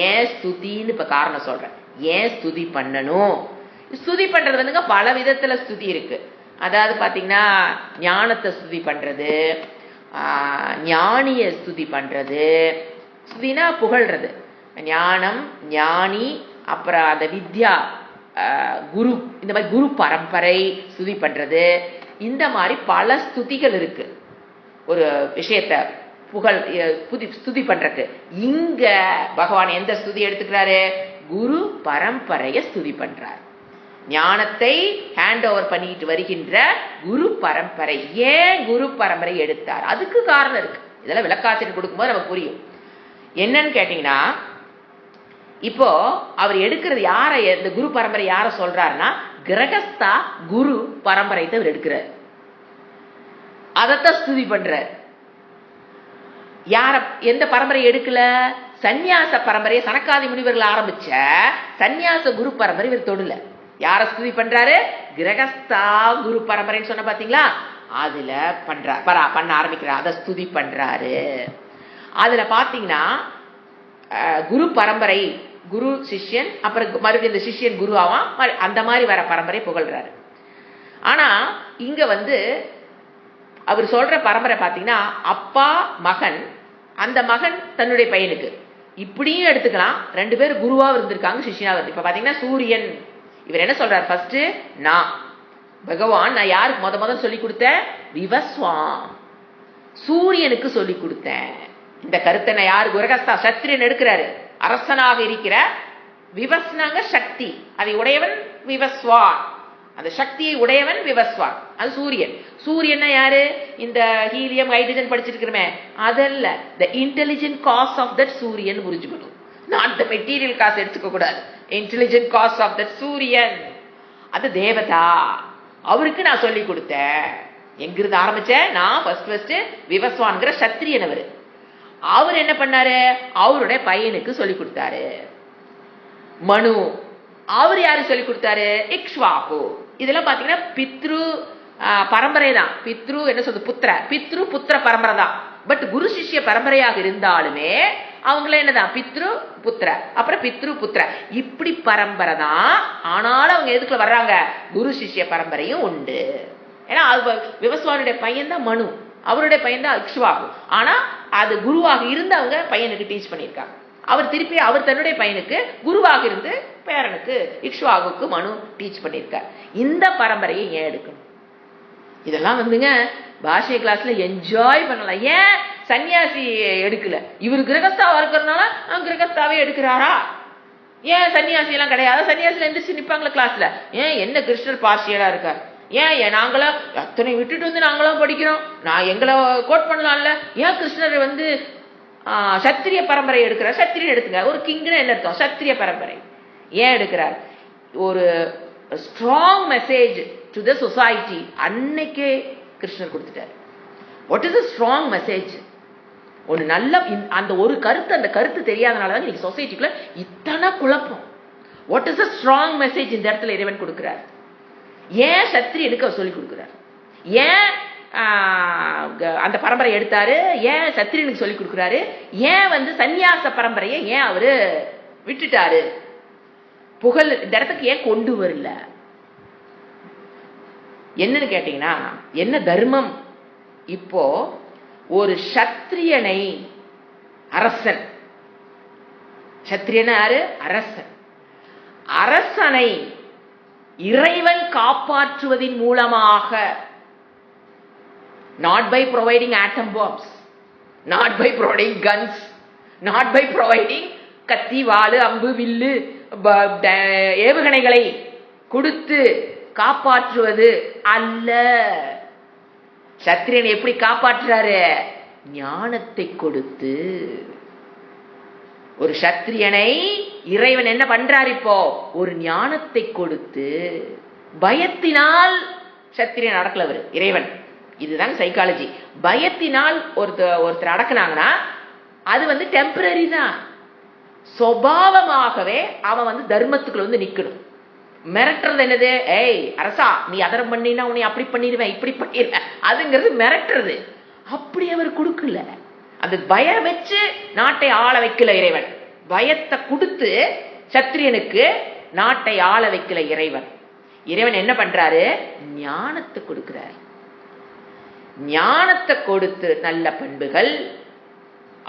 ஏன் ஸ்துதின்னு இப்ப காரணம் சொல்றேன். ஏன் ஸ்துதி பண்ணணும்? ஸ்துதி பண்றது வந்துங்க பல விதத்துல ஸ்துதி இருக்கு. அதாவது பாத்தீங்கன்னா ஞானத்தை ஸ்துதி பண்றது, ஞானிய ஸ்துதி பண்றது. ஸ்துதினா புகழ்றது. ஞானம், ஞானி, அப்புறம் அந்த வித்யா, குரு, இந்த மாதிரி குரு பரம்பரை ஸ்துதி பண்றது. இந்த மாதிரி பல ஸ்துதிகள் இருக்கு ஒரு விஷயத்த புகழ் ஸ்துதி பண்றதுக்கு. இங்க பகவான் எந்த ஸ்துதி எடுத்துக்கிறாரு? குரு பரம்பரைய ஸ்துதி பண்றார். ஞானத்தை ஹேண்ட் ஓவர் பண்ணிட்டு வருகின்ற குரு பரம்பரை. ஏன் குரு பரம்பரை எடுத்தார்? அதுக்கு காரணம் இருக்கு. இதெல்லாம் விளக்காசிரியர் கொடுக்கும்போது நமக்கு புரியும். என்னன்னு கேட்டீங்கன்னா, இப்போ அவர் எடுக்கிறது யார, இந்த குரு பரம்பரை யார சொல்றாருன்னா, கிரகஸ்தா குரு பரம்பரை அவர் எடுக்கிறார். அதத்தான் ஸ்துதி பண்றார். யார, எந்த பரம்பரை எடுக்கல? சந்நியாச பரம்பரையை சனகாதி முனிவர்கள் ஆரம்பிச்ச சந்நியாச குரு பரம்பரை இவர் தொடல. யார ஸ்துதி பண்றாரு? கிரகஸ்தா குரு பரம்பரைன்னு சொன்ன பாத்தீங்களா? அதுல பண்ண ஆரம்பிக்கிறார். அதை ஸ்துதி பண்றாரு. அதுல பாத்தீங்கன்னா குரு பரம்பரை, குரு சிஷ்யன், அப்புறம் மறுபடியும் இந்த சிஷ்யன் குரு ஆவான், அந்த மாதிரி வர பரம்பரை புகழ்றாரு. ஆனா இங்க அவர் சொல்ற பரம்பரை பாத்தீங்கன்னா அப்பா மகன், அந்த மகன் தன்னுடைய பையனுக்கு, இப்படியும் எடுத்துக்கலாம். 2 பேர் குருவா இருந்திருக்காங்க, சிஷ்யனா இருந்து. இப்ப பாத்தீங்கன்னா சூரியன், இவர் என்ன சொல்றாரு? ஃபர்ஸ்ட் நான் பகவான், நான் யாருக்கு முதல் சொல்லி கொடுத்தேன்? விவஸ்வான், சூரியனுக்கு சொல்லி கொடுத்தேன். இந்த கருத்தை நான் யாரு? குரகஸ்தா சத்திரியன் எடுக்கிறாரு. அரசனாக இருக்கிற விவஸ்னாங்க சக்தி, அதை உடையவன் விவஸ்வான், அந்த சக்தியை உடையவன் விவஸ்வான், அது சூரியன். சூரியன் யாரு? இந்த ஹீலியம் ஹைட்ரஜன் படிச்சிருக்கிறோமே அதல்ல, the intelligent cause of that சூரியன் புரிஞ்சுக்கணும். நாட் த மெட்டீரியல் காசு எடுத்துக்க கூடாது. இன்டெலிஜென்ட் காஸ் ஆஃப் தட் சூரியன், அது தேவதா. அவருக்கு நான் சொல்லி கொடுத்தேன். எங்கிருந்து ஆரம்பிச்சேன்? நான் ஃபர்ஸ்ட் விவஸ்வான்கிற சத்திரியன். அவர் என்ன பண்ணாரு? அவருடைய பையனுக்கு சொல்லி கொடுத்தாரு. மனு, அவர் யாரு சொல்லி கொடுத்தாரு? இக்ஷ்வாகு. இதெல்லாம் பாத்தீங்கன்னா பித்ரு பரம்பரை தான். பித்ரு என்ன சொல்றது? புத்திர, பித்ரு புத்திர பரம்பரை தான். பட் குரு சிஷ்ய பரம்பரையாக இருந்தாலுமே அவங்கள என்னதான்? பித்ரு புத்திர, அப்புறம் பித்ரு புத்திர, இப்படி பரம்பரை தான். ஆனாலும் அவங்க எதுக்குள்ள வர்றாங்க? குரு சிஷ்ய பரம்பரையும் உண்டு. ஏன்னா விவஸ்வானுடைய பையன் தான் மனு, அவருடைய பையன் தான் இக்ஷ்வாகு. ஆனா அது குருவாக இருந்து அவங்க பையனுக்கு டீச் பண்ணியிருக்காங்க. அவர் திருப்பி அவர் தன்னுடைய பையனுக்கு குருவாக இருந்து பேரனுக்கு இக்ஷ்வாகுக்கு மனு டீச் பண்ணியிருக்கார். இந்த பரம்பரையை ஏன் எடுக்கணும்? இதெல்லாம் பாஷை கிளாஸ்ல என்ஜாய் பண்ணலாம். ஏன் சன்னியாசி எடுக்கல? இவர் கிரகஸ்தாவா இருக்கிறதுனால கிரகஸ்தாவே எடுக்கிறாரா? ஏன் சன்னியாசி எல்லாம் கிடையாது? சன்னியாசில எந்திரிச்சு நிப்பாங்களா கிளாஸ்ல? ஏன் என்ன கிருஷ்ணர் பார்ஷியலா இருக்கார்? ஏன் நாங்களும் அத்தனை விட்டுட்டு நாங்களும் படிக்கிறோம், நான் எங்களை கோட் பண்ணலாம்ல? ஏன் கிருஷ்ணர் சத்திரிய பரம்பரை எடுக்கிறார்? சத்திரியன் எடுத்துங்க. ஒரு கிங்னு என்ன அர்த்தம்? சத்திரிய பரம்பரை ஏன் எடுக்கிறார்? ஒரு strong message to the society அன்னைக்கே கிருஷ்ணர் கொடுத்துட்டார். What is a strong message? ஒரு நல்ல அந்த ஒரு கருத்து, அந்த கருத்து தெரியாதனாலதான் இன்னைக்கு சொசைட்டிக்குள்ள இத்தனை குழப்பம். What is a strong message இந்த இடத்துல இறைவன் கொடுக்கிறார்? ஏன் சத்திரியனுக்கு அவர் சொல்லிக் கொடுக்கிறார்? ஏன் அந்த பரம்பரை எடுத்தாரு? ஏன் சத்திரியனுக்கு சொல்லிக் கொடுக்கிறாரு? ஏன் சன்னியாச பரம்பரையை ஏன் அவரு விட்டுட்டாரு? புகழ் இந்த இடத்துக்கு ஏன் கொண்டு வரல? என்னன்னு கேட்டீங்கன்னா, என்ன தர்மம்? இப்போ ஒரு சத்திரியனை, அரசன், சத்திரியன் யாரு? அரசன். அரசனை இறைவன் காப்பாற்றுவதின் மூலமாக. not by providing atom bombs, not by providing guns, not by providing கத்தி, வாளு, அம்பு, வில்லு, ஏவுகணைகளை கொடுத்து காப்பாற்றுவது அல்ல. சத்திரியன் எப்படி காப்பாற்றுறாரு? ஞானத்தை கொடுத்து. ஒரு சத்திரியனை இறைவன் என்ன பண்றார்? இப்போ ஒரு ஞானத்தை கொடுத்து. பயத்தினால் சத்திரியன் அடக்கலவர் இறைவன். இதுதான் சைக்காலஜி. பயத்தினால் ஒருத்தர் அடக்குனாங்கன்னா அது டெம்பரரி தான். சுபாவமாகவே அவன் தர்மத்துக்குள்ள நிக்கணும். மிரட்டுறது என்னது? ஏய் அரசா, நீ அதரம் பண்ணினா உன்னை அப்படி பண்ணிடுவேன், இப்படி பண்ணிடுவேன், அதுங்கிறது மிரட்டுறது. அப்படி அவர் கொடுக்கல. அந்த பயம் வச்சு நாட்டை ஆள வைக்கல இறைவன். பயத்தை கொடுத்து சத்திரியனுக்கு நாட்டை ஆள வைக்கல இறைவன். இறைவன் என்ன பண்றாரு? ஞானத்தை கொடுக்கிறார். ஞானத்தை கொடுத்து நல்ல பண்புகள்,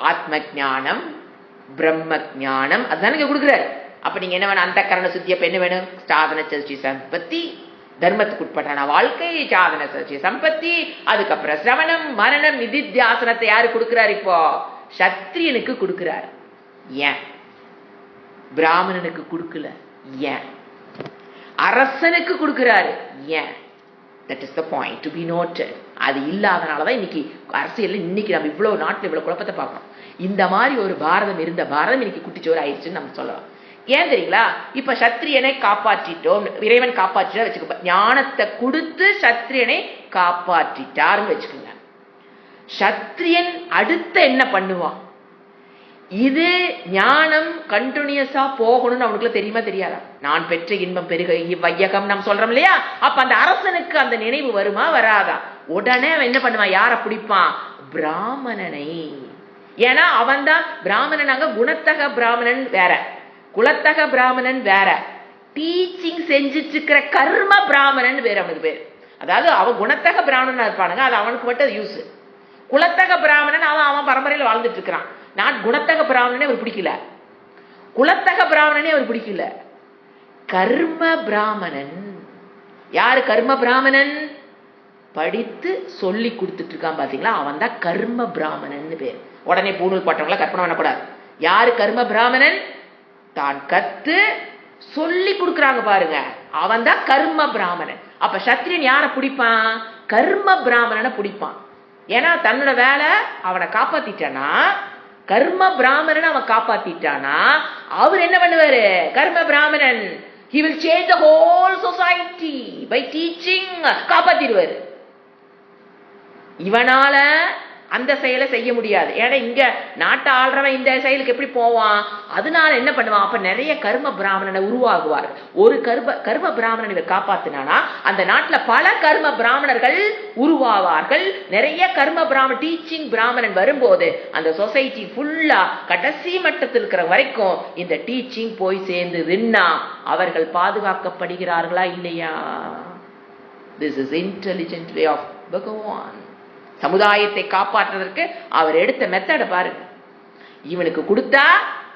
ஆத்ம ஞானம், பிரம்ம ஞானம், அதுதானே கொடுக்கிறார். அப்ப நீங்க என்ன வேணும்? அந்த கரண சுத்தி. அப்ப என்ன வேணும்? சாதன சஷ்டி சம்பத்தி, தர்மத்துக்கு உட்பட்டான வாழ்க்கை, சாதன சஷ்டி சம்பத்தி, அதுக்கப்புறம் சிரவணம், மரணம், நிதித்தியாசனத்தை யாரு கொடுக்கிறார்? இப்போ சத்திரியனுக்கு கொடுக்கிறார். ஏன் பிராமணனுக்கு கொடுக்கல? ஏன் அரசனுக்கு கொடுக்கிறாரு? ஏன்? That is the point to be noted. அது இல்லாதனாலதான் இன்னைக்கு அரசியல், இன்னைக்கு நம்ம இவ்வளவு நாட்டுல இவ்வளவு குழப்பத்தை பார்க்கணும். இந்த மாதிரி ஒரு பாரதம் இருந்த பாரதம் இன்னைக்கு குட்டிச்சோறு ஆயிடுச்சுன்னு நம்ம சொல்லலாம். ஏன் தெரியுங்களா? இப்ப சத்திரியனை காப்பாற்றிட்டோம், இறைவன் காப்பாற்றிட்டா வச்சுக்கோ. ஞானத்தை கொடுத்து சத்திரியனை காப்பாற்றிட்டார்னு வச்சுக்கோங்க. சத்திரியன் அடுத்த என்ன பண்ணுவான்? இது ஞானம் கண்டினியூஸா போகணும்னு அவனுக்குள்ள தெரியுமா தெரியாதா? நான் பெற்ற இன்பம் பெருக வையகம் நாம் சொல்றோம் இல்லையா? அப்ப அந்த அரசனுக்கு அந்த நினைவு வருமா வராதா? உடனே அவன் என்ன பண்ணுவான்? யார பிடிப்பான்? பிராமணனை. ஏன்னா அவன் தான் பிராமணன். அங்க குணத்தக பிராமணன் வேற, குலத்தக பிராமணன் வேற, டீச்சிங் செஞ்சிட்டு இருக்கிற கர்ம பிராமணன் வேற. அவனுக்கு பேர், அதாவது அவன் குணத்தக பிராமணன் இருப்பானுங்க, அது அவனுக்கு மட்டும் யூஸ். குலத்தக பிராமணன் அவன் பரம்பரையில் வாழ்ந்துட்டு இருக்கிறான். நான் குணத்தக பிராமணனே அவர் பிடிக்கல, குலத்தக பிராமணனே அவர் பிடிக்கல. கர்ம பிராமணன் யாரு? கர்ம பிராமணன் படித்து சொல்லி கொடுத்துட்டு இருக்கான் பாத்தீங்களா? அவன் தான் கர்ம பிராமணன் பேர். உடனே பூணூல் போட்டவங்கள கற்பனை பண்ணக்கூடாது. யாரு கர்ம பிராமணன்? தான் கத்து சொல்லி கொடுக்கறாங்க பாருங்க, அவன் தான் கர்ம பிராமணன். அப்ப சத்திரியன் யார பிடிப்பான்? கர்ம பிராமணனை பிடிப்பான். ஏன்னா தன்னோட வேலை அவனை காப்பாத்திட்டானா, கர்ம பிராமணன் அவன் காப்பாத்திட்டானா, அவர் என்ன பண்ணுவாரு? கர்ம பிராமணன் he will change the whole society by teaching. காப்பாத்திடுவாரு. இவனால அந்த செயலை செய்ய முடியாது. ஏன்னா இங்க நாட்டை ஆள்றவன் இந்த செயலுக்கு எப்படி போவான்? அதனால என்ன பண்ணுவான்? அப்ப நிறைய கர்ம பிராமணனை உருவாகுவார். ஒரு கர்ம பிராமணன் இவர் காப்பாத்தினானா அந்த நாட்டுல பல கர்ம பிராமணர்கள் உருவாவார்கள். நிறைய கர்ம பிராமணன், டீச்சிங் பிராமணன் வரும்போது அந்த சொசைட்டி ஃபுல்லா கடைசி மட்டத்தில் இருக்கிற வரைக்கும் இந்த டீச்சிங் போய் சேர்ந்ததுன்னா அவர்கள் பாதுகாக்கப்படுகிறார்களா இல்லையா? This is intelligent way of Bhagavan. சமுதாயத்தை காப்பாற்றுவதற்கு அவர் எடுத்த மெத்தட பாருங்க. இவனுக்கு கொடுத்தா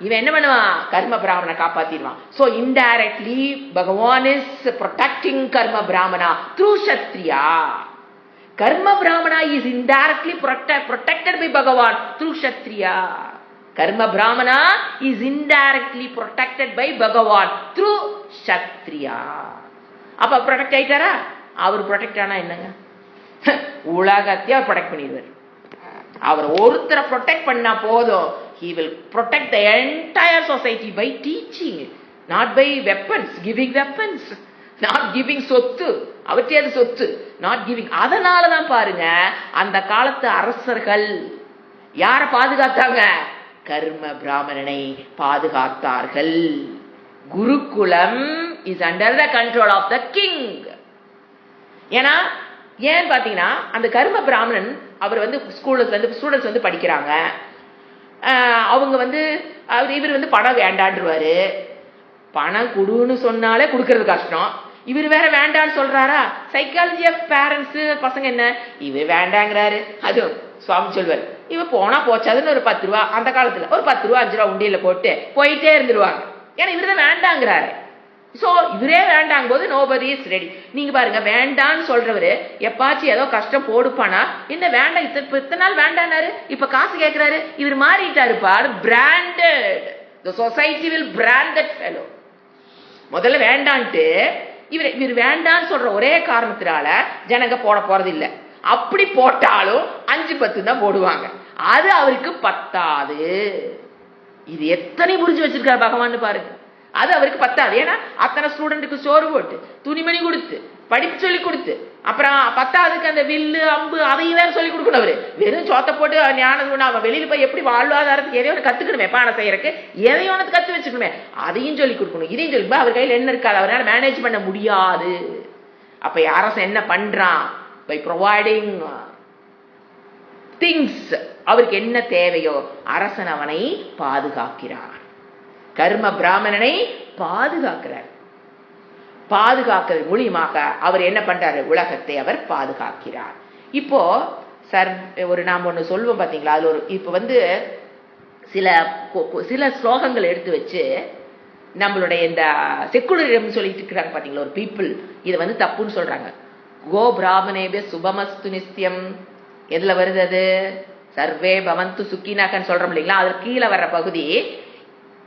இவன் என்ன பண்ணுவான்? கர்ம பிராமணனை காப்பாத்திடுவான். So indirectly Bhagavan is protecting karma brahmana through Kshatriya. Karma brahmana is indirectly protected by Bhagavan through Kshatriya. Karma brahmana is indirectly protected by Bhagavan through Kshatriya. அப்ப ப்ரொடெக்ட் ஆயிட்டாரா? அவர் ப்ரொடெக்ட் ஆனா என்னங்க? உலகத்தையே அவர் ப்ரொடெக்ட் பண்ணிடுவார். அவர் ஒருத்தரை ப்ரொடெக்ட் பண்ணா போதும். he will protect the entire society by teaching, not by weapons, giving weapons, not giving சொத்து. அவற்றைய சொத்து not giving. அதனாலதான் பாருங்க அந்த காலத்து அரசர்கள் யார பாதுகாத்தாங்க? கர்ம பிராமணனை பாதுகாத்தார்கள். குருகுலம் is under the control of the king. ஏன்னா ஏன் பாத்தீங்கன்னா அந்த கர்ம பிராமணன் அவர் ஸ்டூடெண்ட்ஸ் படிக்கிறாங்க. அவங்க இவர் பணம் வேண்டான்றுவாரு. பணம் கொடுன்னு சொன்னாலே கொடுக்கறது கஷ்டம். இவர் வேற வேண்டான்னு சொல்றாரா? Psychology of parents. பசங்க என்ன இவர் வேண்டாங்கிறாரு, அதுவும் சுவாமி சொல்வார் இவ போனா போச்சாதுன்னு ஒரு 10 ரூபா, அந்த காலத்துல ஒரு 10 ரூபா 5 ரூபா உண்டியில போட்டு போயிட்டே இருந்துருவாங்க. ஏன்னா இவருதான் வேண்டாங்கிறாரு. சோ இவரே வேண்டாங்க போது நோபடி இஸ் ரெடி. நீங்க பாருங்க, வேண்டான்னு சொல்றவரு எப்பாச்சும் ஏதோ கஷ்டம் போடுப்பானா, என்ன வேண்டாம் இத்தனை நாள் வேண்டானாரு, இப்ப காசு கேட்கிறாரு, இவர் மாறிட்டாருப்பா. Branded, the society will brand that fellow. முதல்ல வேண்டான்ட்டு இவர் வேண்டான்னு சொல்ற ஒரே காரணத்தினால ஜனங்க போட போறது இல்ல. அப்படி போட்டாலும் 5-10 தான் போடுவாங்க. அது அவருக்கு பத்தாது. இது எத்தனை புரிஞ்சு வச்சிருக்காரு பகவான் பாருங்க. அது அவருக்கு பத்தாது. ஏன்னா அத்தனை ஸ்டூடெண்ட்டுக்கு சோறு போட்டு, துணிமணி கொடுத்து, படிப்பு சொல்லி கொடுத்து, அப்புறம் பத்தாவதுக்கு அந்த வில்லு அம்பு அதையும் வேற சொல்லி கொடுக்கணும். அவரு வெறும் சோத்த போட்டு ஞானம் அவன் வெளியில போய் எப்படி வாழ்வாதாரத்துக்கு எதையோ கத்துக்கணுமே, பானை செய்யறதுக்கு எதையோ ஒன்று கத்து வச்சுக்கணுமே, அதையும் சொல்லி கொடுக்கணும், இதையும் சொல்லி அவர் கையில் என்ன இருக்காது, அவரால் மேனேஜ் பண்ண முடியாது. அப்ப அரசு என்ன பண்றான்? பை ப்ரொவைடிங் திங்ஸ், அவருக்கு என்ன தேவையோ அரசன் அவனை பாதுகாக்கிறார். கர்ம பிராமணனை பாதுகாக்கிறார். பாதுகாக்கிறது மூலியமாக அவர் என்ன பண்றாரு? உலகத்தை அவர் பாதுகாக்கிறார். இப்போ நாம் ஒண்ணு சொல்லுவோம் பாத்தீங்களா, அதுல ஒரு இப்ப சில ஸ்லோகங்கள் எடுத்து வச்சு நம்மளுடைய இந்த செக்குலரிடம் சொல்லிட்டு இருக்கிறாங்க பாத்தீங்களா, ஒரு பீப்புள் இதை தப்புன்னு சொல்றாங்க. கோ பிராமணேபே சுபமஸ்து நித்தியம், எதுல வருது அது? சர்வே பவந்து சுக்கினாக்கன்னு சொல்றோம் இல்லைங்களா, அது கீழே வர்ற பகுதி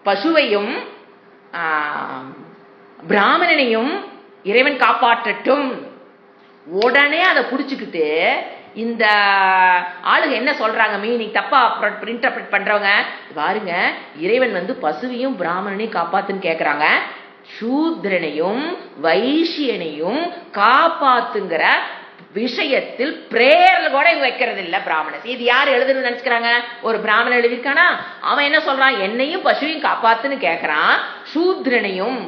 பசுவையும் பிராமணனையும் இறைவன் காப்பாற்றட்டும். உடனே அதை புடிச்சுக்கிட்டு இந்த ஆளுங்க என்ன சொல்றாங்க, மீனிங் தப்பா இன்டர்பிரட் பண்றவங்க பாருங்க, இறைவன் பசுவையும் பிராமணனையும் காப்பாத்துன்னு கேக்குறாங்க, சூத்ரனையும் வைசியனையும் காப்பாத்துங்கிற விஷயத்தில் பிரேயர்ல கூட வைக்கிறது இல்ல பிராமணன். இது யார் எழுதுன்னு நினைச்சுக்கிறாங்க? ஒரு பிராமணன் எழுதியிருக்கானா? அவன் என்ன சொல்றான்? என்னையும் பசுவையும் காப்பாத்துன்னு கேக்குறான், சூத்ரனையும்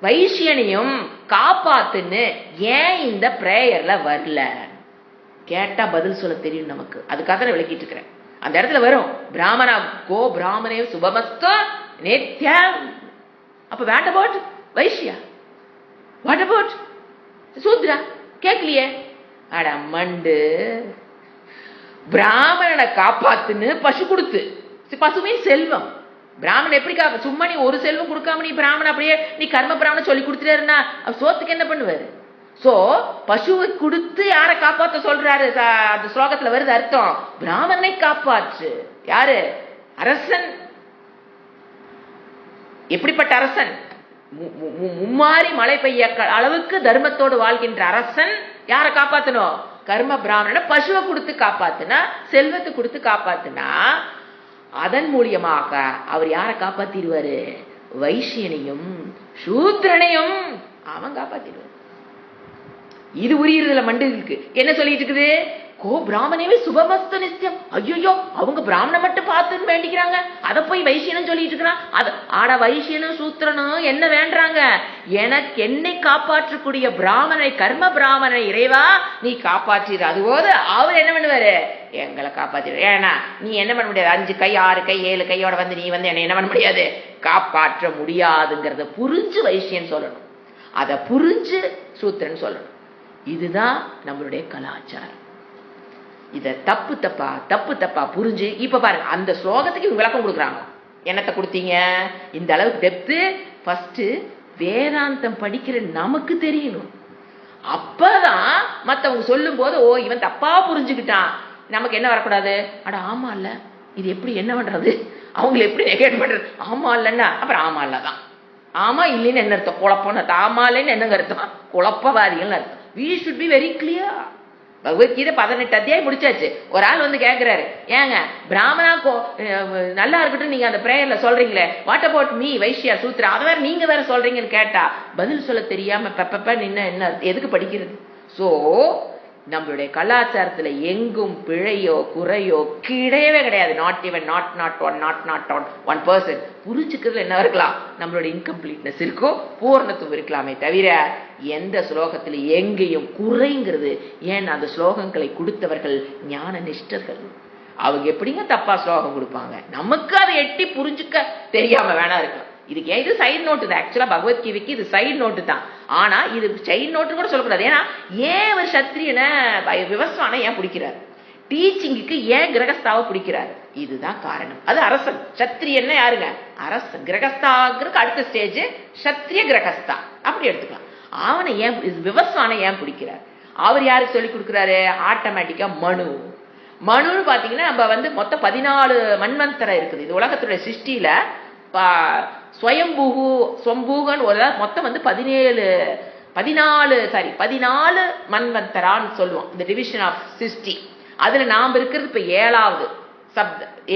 வைசியனையும் காப்பாத்துன்னு ஏன் இந்த பிரேயர்ல வரல? கேட்டா பதில் சொல்ல தெரியும் நமக்கு, அதுக்காக நான் விளக்கிட்டு இருக்கிறேன். அந்த இடத்துல வரும் பிராமணா கோ பிராமணே சுபமஸ்து நித்யம். அப்ப what about Vaishya? What about Shudra? கேட்கலையே. அட மண்டு, பிராமணனை காப்பாத்துன்னு பசு கொடுத்து, பசுமே செல்வம். பிராமணன் எப்படி சும்மா நீ ஒரு செல்வம் கொடுக்காம நீ பிராமணன் அப்படியே நீ கர்ம பிராமணன் சொல்லி கொடுத்துட்டா சோத்துக்கு என்ன பண்ணுவாரு? சோ பசுவை கொடுத்து யாரை காப்பாற்ற சொல்றாரு? அந்த ஸ்லோகத்துல வருது அர்த்தம், பிராமணனை காப்பாற்று. யாரு? அரசன். எப்படிப்பட்ட அரசன்? மும்மாரி மழை பெய்ய அளவுக்கு தர்மத்தோடு வாழ்கின்ற அரசன் யாரை காப்பாத்தணும்? கர்ம பிராமணனை பசுவை கொடுத்து காப்பாத்துனா, செல்வத்தை கொடுத்து காப்பாத்துனா, அதன் மூலியமாக அவர் யாரை காப்பாத்திடுவாரு? வைசியனையும் சூத்ரனையும் அவன் காப்பாத்திடுவார். இது உரியறதுல மண்டலுக்கு என்ன சொல்லிட்டு இருக்குது? கோ பிராமணவே சுபமஸ்து நித்தியம். ஐயோ, அவங்க பிராமணன் மட்டும் பார்த்துன்னு வேண்டிக்கிறாங்க, அதை போய் வைசியனும் சொல்லிட்டு இருக்கிறான். அது ஆட வைசியனும் சூத்திரனும் என்ன வேண்டாங்க? எனக்கு என்னை காப்பாற்றக்கூடிய பிராமணனை, கர்ம பிராமணனை இறைவா நீ காப்பாற்றிடு. அதுபோது அவர் என்ன பண்ணுவாரு? எங்களை காப்பாற்றிடு. ஏன்னா நீ என்ன பண்ண முடியாது? 5 கை 6 கை 7 கையோட நீ என்ன பண்ண முடியாது? காப்பாற்ற முடியாதுங்கிறத புரிஞ்சு வைசியன் சொல்லணும், அதை புரிஞ்சு சூத்திரன் சொல்லணும். இதுதான் நம்மளுடைய கலாச்சாரம். இத தப்பு தப்பா புரிஞ்சு இப்ப பாருங்க, அந்த ஸ்லோகத்துக்கு இவங்க விளக்கம் கொடுக்குறாங்க. என்னத்தை கொடுத்தீங்க? இந்த அளவுக்கு டெப்து ஃபர்ஸ்ட் வேதாந்தம் படிக்கிற நமக்கு தெரியணும். அப்பதான் மத்தவங்க சொல்லும் போது ஓ இவன் தப்பா புரிஞ்சுக்கிட்டான், நமக்கு என்ன வரக்கூடாது? அட ஆமா இல்ல, இது எப்படி என்ன பண்றது? அவங்களை எப்படி நெகேட் பண்றது? ஆமா இல்லன்னா அப்புறம் ஆமா இல்லதான். ஆமா இல்லைன்னு என்ன அர்த்தம்? குழப்பம். ஆமா இல்லைன்னு என்னங்க அர்த்தம்? குழப்பவாதிகள் அர்த்தம். We should be very clear. Bhagavad Gita 18 அத்தியாயம் முடிச்சாச்சு. ஒரு ஆள் கேக்குறாரு, ஏங்க பிராமணா நல்லா இருக்கட்டும் நீங்க அந்த பிரேயர்ல சொல்றீங்களே, வாட் அபவுட் மீ வைசியா சூத்ரா, அதை வேற நீங்க வேற சொல்றீங்கன்னு கேட்டா பதில் சொல்ல தெரியாம பெப்ப நின்ன என்ன எதுக்கு படிக்கிறது? சோ நம்மளுடைய கலாச்சாரத்துல எங்கும் பிழையோ குறையோ கிடையவே கிடையாது. Not even not one person. புரிஞ்சுக்கிறதுல என்ன இருக்கலாம்? நம்மளுடைய இன்கம்ப்ளீட்னஸ் இருக்கும், பூர்ணத்துவம் இருக்கலாமே தவிர எந்த ஸ்லோகத்துல எங்கேயும் குறைங்கிறது. ஏன் அந்த ஸ்லோகங்களை கொடுத்தவர்கள் ஞான நிஷ்டர்கள். அவங்க எப்படிங்க தப்பா ஸ்லோகம் கொடுப்பாங்க? நமக்கு அதை எட்டி புரிஞ்சுக்க தெரியாம வேணா இருக்கலாம். இதுக்கு இது சைடு நோட்டு தான். ஆக்சுவலா பகவத்கீதைக்கு இது சைடு நோட்டு தான். ஆனா இது சைடு நோட்டு கூட சொல்லக்கூடாது. ஏன்னா ஏன் ஒரு சத்திரியனை விவசாயம் ஏன் பிடிக்கிறாரு? டீச்சிங்குக்கு ஏன் கிரகஸ்தாவை பிடிக்கிறாரு? இதுதான் காரணம். அது அரசன். சத்திரியன்னா யாருங்க? அரசன். கிரகஸ்தாங்கிறதுக்கு அடுத்த ஸ்டேஜ் சத்திரிய கிரகஸ்தா அப்படி எடுத்துக்கலாம். அவனை ஏன் விவஸ்வானை ஏன் பிடிக்கிறார்? அவர் யாருக்கு சொல்லி கொடுக்குறாரு? ஆட்டோமேட்டிக்கா மனுன்னு பாத்தீங்கன்னா நம்ம மொத்தம் 14 மன்வந்தரம் இருக்குது. இது உலகத்துடைய சிருஷ்டியில ஸ்வம்பூகன் ஒரு மொத்தம் 14 மன்வந்தரான்னு சொல்லுவோம். இந்த டிவிஷன் ஆஃப் சிருஷ்டி. அதுல நாம இருக்கிறது இப்ப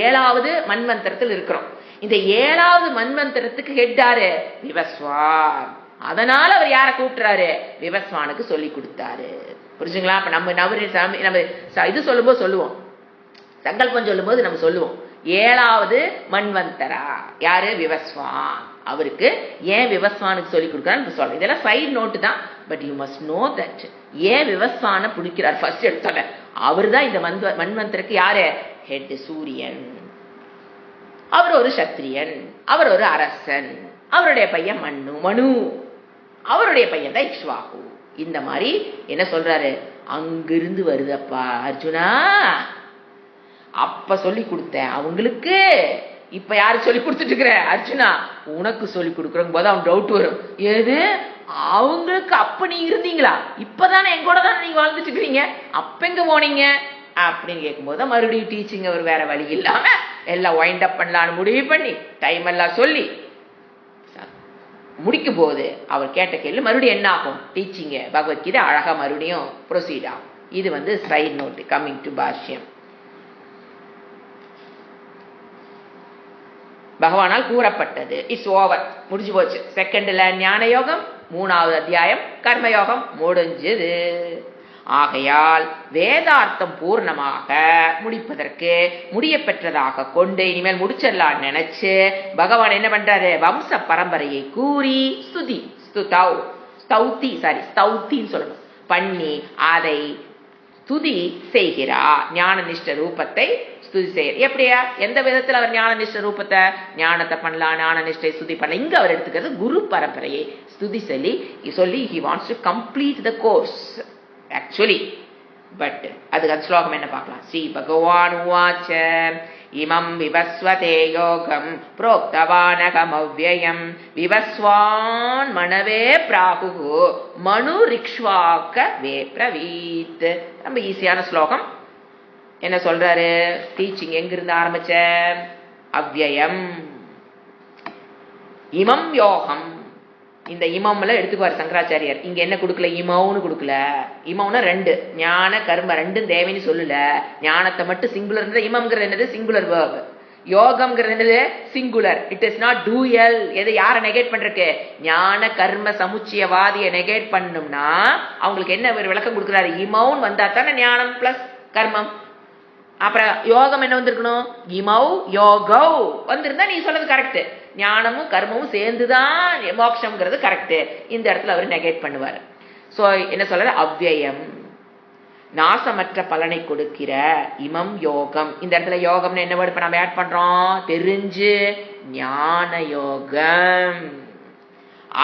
7வது மன்வந்தரத்தில் இருக்கிறோம். இந்த 7வது மன்வந்தரத்துக்கு ஹெட்டாரு விவஸ்வான். அதனால அவர் யாரை கூப்பிட்டுறாரு? விவஸ்வானுக்கு சொல்லி கொடுத்தாரு. புரிஞ்சுங்களா? அப்ப நம்ம இது சொல்லும்போது சொல்லுவோம், சங்கல்பம் சொல்லும்போது நம்ம சொல்லுவோம் 7வது மன்வந்தரா யாரு? விவஸ்வான். அவருக்கு ஏன் விவஸ்வானுக்கு சொல்லி கொடுக்குறான்னு சொல்றேன். இதெல்லாம் சைட் நோட்டு தான். But you must know that ஏன் விவஸ்வான பிடிக்கிறார் ஃபர்ஸ்ட் எடுத்தோட. அவர் தான் இந்த மன்வந்தருக்கு யாரு? ஹெட் சூரியன். அவர் ஒரு சத்திரியன், அவர் ஒரு அரசன், அவருடைய பையன் மனு, அவருடைய பையன் தான் இக்ஷ்வாகு. இந்த மாதிரி என்ன சொல்றாரு? அங்கிருந்து வருதப்பா அர்ஜுனா, அப்ப சொல்லி கொடுத்தேன் அவங்களுக்கு, இப்ப யாரு சொல்லி கொடுத்துட்டு இருக்கிற? அர்ஜுனா உனக்கு சொல்லி கொடுக்குறோம் போது அவன் டவுட் வரும். ஏது அவங்களுக்கு அப்ப நீ இருந்தீங்களா? இப்பதானே எங்கூட தானே நீங்க வாழ்ந்துட்டு இருக்கிறீங்க, அப்ப எங்க போனீங்க அப்படின்னு கேட்கும்போது மறுபடியும் டீச்சிங் அவர் வேற வழி இல்லாம எல்லாம் வைண்ட் அப் பண்ணலான்னு முடிவு பண்ணி டைம் எல்லாம் சொல்லி முடிக்கும் போது அவர் கேட்ட கேள்வி மறுபடியும் என்ன ஆகும்? டீச்சிங் பகவத்கீதை அழகா மறுபடியும் ப்ரொசீட் ஆகும். இது சைட் நோட். கம்மிங் டு பாஷ்யம். பகவானால் கூறப்பட்டது. இட்ஸ் ஓவர், முடிஞ்சு போச்சு. செகண்ட்ல ஞான யோகம், 3வது அத்தியாயம் கர்மயோகம் முடிஞ்சது. ஆகையால் வேதார்த்தம் பூர்ணமாக முடிப்பதற்கு முடிய பெற்றதாக கொண்டு இனிமேல் முடிச்சிடலாம் நினைச்சு பகவான் என்ன பண்றாரு? வம்ச பரம்பரையை கூறி ஸ்தௌத்தின்னு சொல்லணும் பண்ணி அதை ஸ்துதி செய்கிறார். ஞான நிஷ்ட ரூபத்தை ஸ்துதி செய்ய. எப்படியா? எந்த விதத்தில் அவர் ஞான நிஷ்ட ரூபத்தை ஞானத்தை பண்ணலாம், ஞான நிஷ்டை ஸ்துதி பண்ணலாம். இங்க அவர் எடுத்துக்கிறது குரு பரம்பரையை ஸ்துதி சொல்லி he wants to complete the course actually. But அதுக்கு ஸ்லோகம் என்ன பார்க்கலாம்? ஸ்ரீ பகவான் உவாச்ச இமம் விவஸ்வதே யோகம் புரோக்தவானகம் அவ்யயம் விவஸ்வான் மனவே பிராகு மனு ரிக்ஷ்வாக்க வே பிரவீத். ரொம்ப ஈஸியான ஸ்லோகம். என்ன சொல்றாரு? டீச்சிங் எங்கிருந்து ஆரம்பிச்ச? அவ்யயம் இமம் யோகம். இந்த இமம்ல எடுத்துக்குவார் சங்கராச்சாரியார். இங்க என்ன கொடுக்கல? இமவுன்னு கொடுக்கல. இமம்னா 2 ஞான கர்ம 2 தேவைன்னு சொல்லல. ஞானத்தை மட்டும் சிங்குலர். இமம்ங்கிறது என்னது? Singular verb. யோகம்ங்கிறது என்னது? Singular. It is not dual. எது யாரை நெகேட் பண்றதுக்கு? ஞான கர்ம சமுச்சயவாதியை நெகேட் பண்ணணும்னா அவங்களுக்கு என்ன ஒரு விளக்கம் கொடுக்குறாரு? இமவுன்னு வந்தா தானே ஞானம் பிளஸ் கர்மம். அப்புறம் யோகம் என்ன வந்திருக்கணும்? இமௌ யோகௌ வந்திருந்தா நீ சொல்றது கரெக்ட். ஞானமும் கர்மமும் சேர்ந்துதான் மோட்சம்ங்கிறது கரெக்ட். இந்த இடத்துல அவர் நெகேட் பண்ணுவார். சோ என்ன சொல்ற? அவ்யயம் நாசமற்ற பலனை கொடுக்கிற இமம் யோகம். இந்த இடத்துல யோகம்னு என்ன வேர்டு நம்ம ஆட் பண்றோம்? தெரிஞ்சு ஞான யோகம்.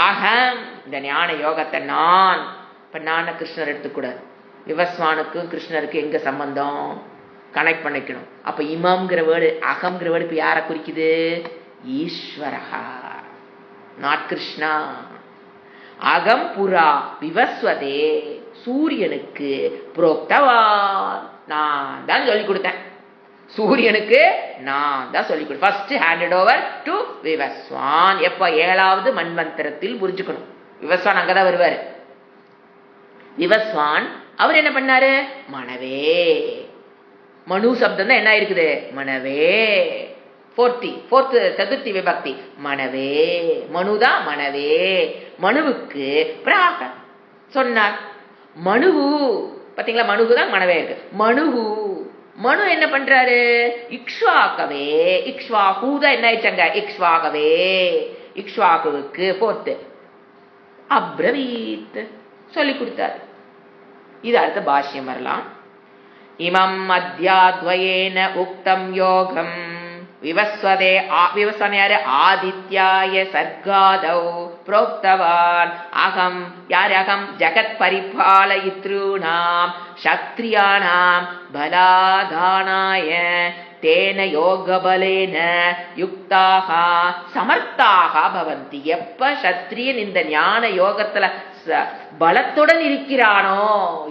ஆகம் இந்த ஞான யோகத்தை நான் இப்ப கிருஷ்ணர் எடுத்துக்கூடாது. விவஸ்வானுக்கும் கிருஷ்ணருக்கு எங்க சம்பந்தம்? கனெக்ட் பண்ணிக்கணும். அப்ப இமம்ங்கிற வேர்டு அகம்ங்கிற வேர்டு இப்ப யாரை குறிக்குது? ஈஸ்வரஹா, நாட் கிருஷ்ணா. அகம் புரா விவஸ்வதே சூரியனுக்கு புரோக்தவான் நான் தான் சொல்லிக் கொடுத்தேன். சூரியனுக்கு நான் தான் சொல்லிக் கொடுத்தேன். First handed over to Vivasvan. எப்ப? 7வது மன்வந்தரத்தில். புரிஞ்சுக்கணும். விவஸ்வான் அங்கதான் வருவாரு. விவஸ்வான் அவர் என்ன பண்ணாரு? மனவே. மனு சப்தம் தான் என்ன இருக்குது? மனவே. ஃபோர்த் சதுர்த்தி விபக்தி மனவே. மனுதான் மனவே. மனுவுக்கு பிராக சொன்னார். மனுவு பாத்தீங்களா? மனுவுதான் மனவே இருக்கு. மனு என்ன பண்றாரு? இக்ஷ்வாகவே. இக்ஷ்வாகுதான் என்ன ஆயிடுச்சாங்க? இக்ஷ்வாகவே. இக்ஷ்வாகுவுக்கு ஃபோர்த் அப்ரவீத் சொல்லி கொடுத்தாரு. இது அடுத்த பாஷ்யம் வரலாம். இமம் அத்யாத்வயேன உக்தம் யோகம் விவஸ்வதே விவஸ்வன் யாரு? ஆதித்யாய சர்காதௌ புரோக்தவான் அகம். யார் அகம்? ஜகத் பரிபாலயித்ருணாம் சத்ரியாணாம் பலாதானாய தேன யோகபலேன யுக்தாக சமர்த்தாக பவந்தி. எப்ப சத்திரியன் இந்த ஞான யோகத்துல பலத்துடன் இருக்கிறானோ,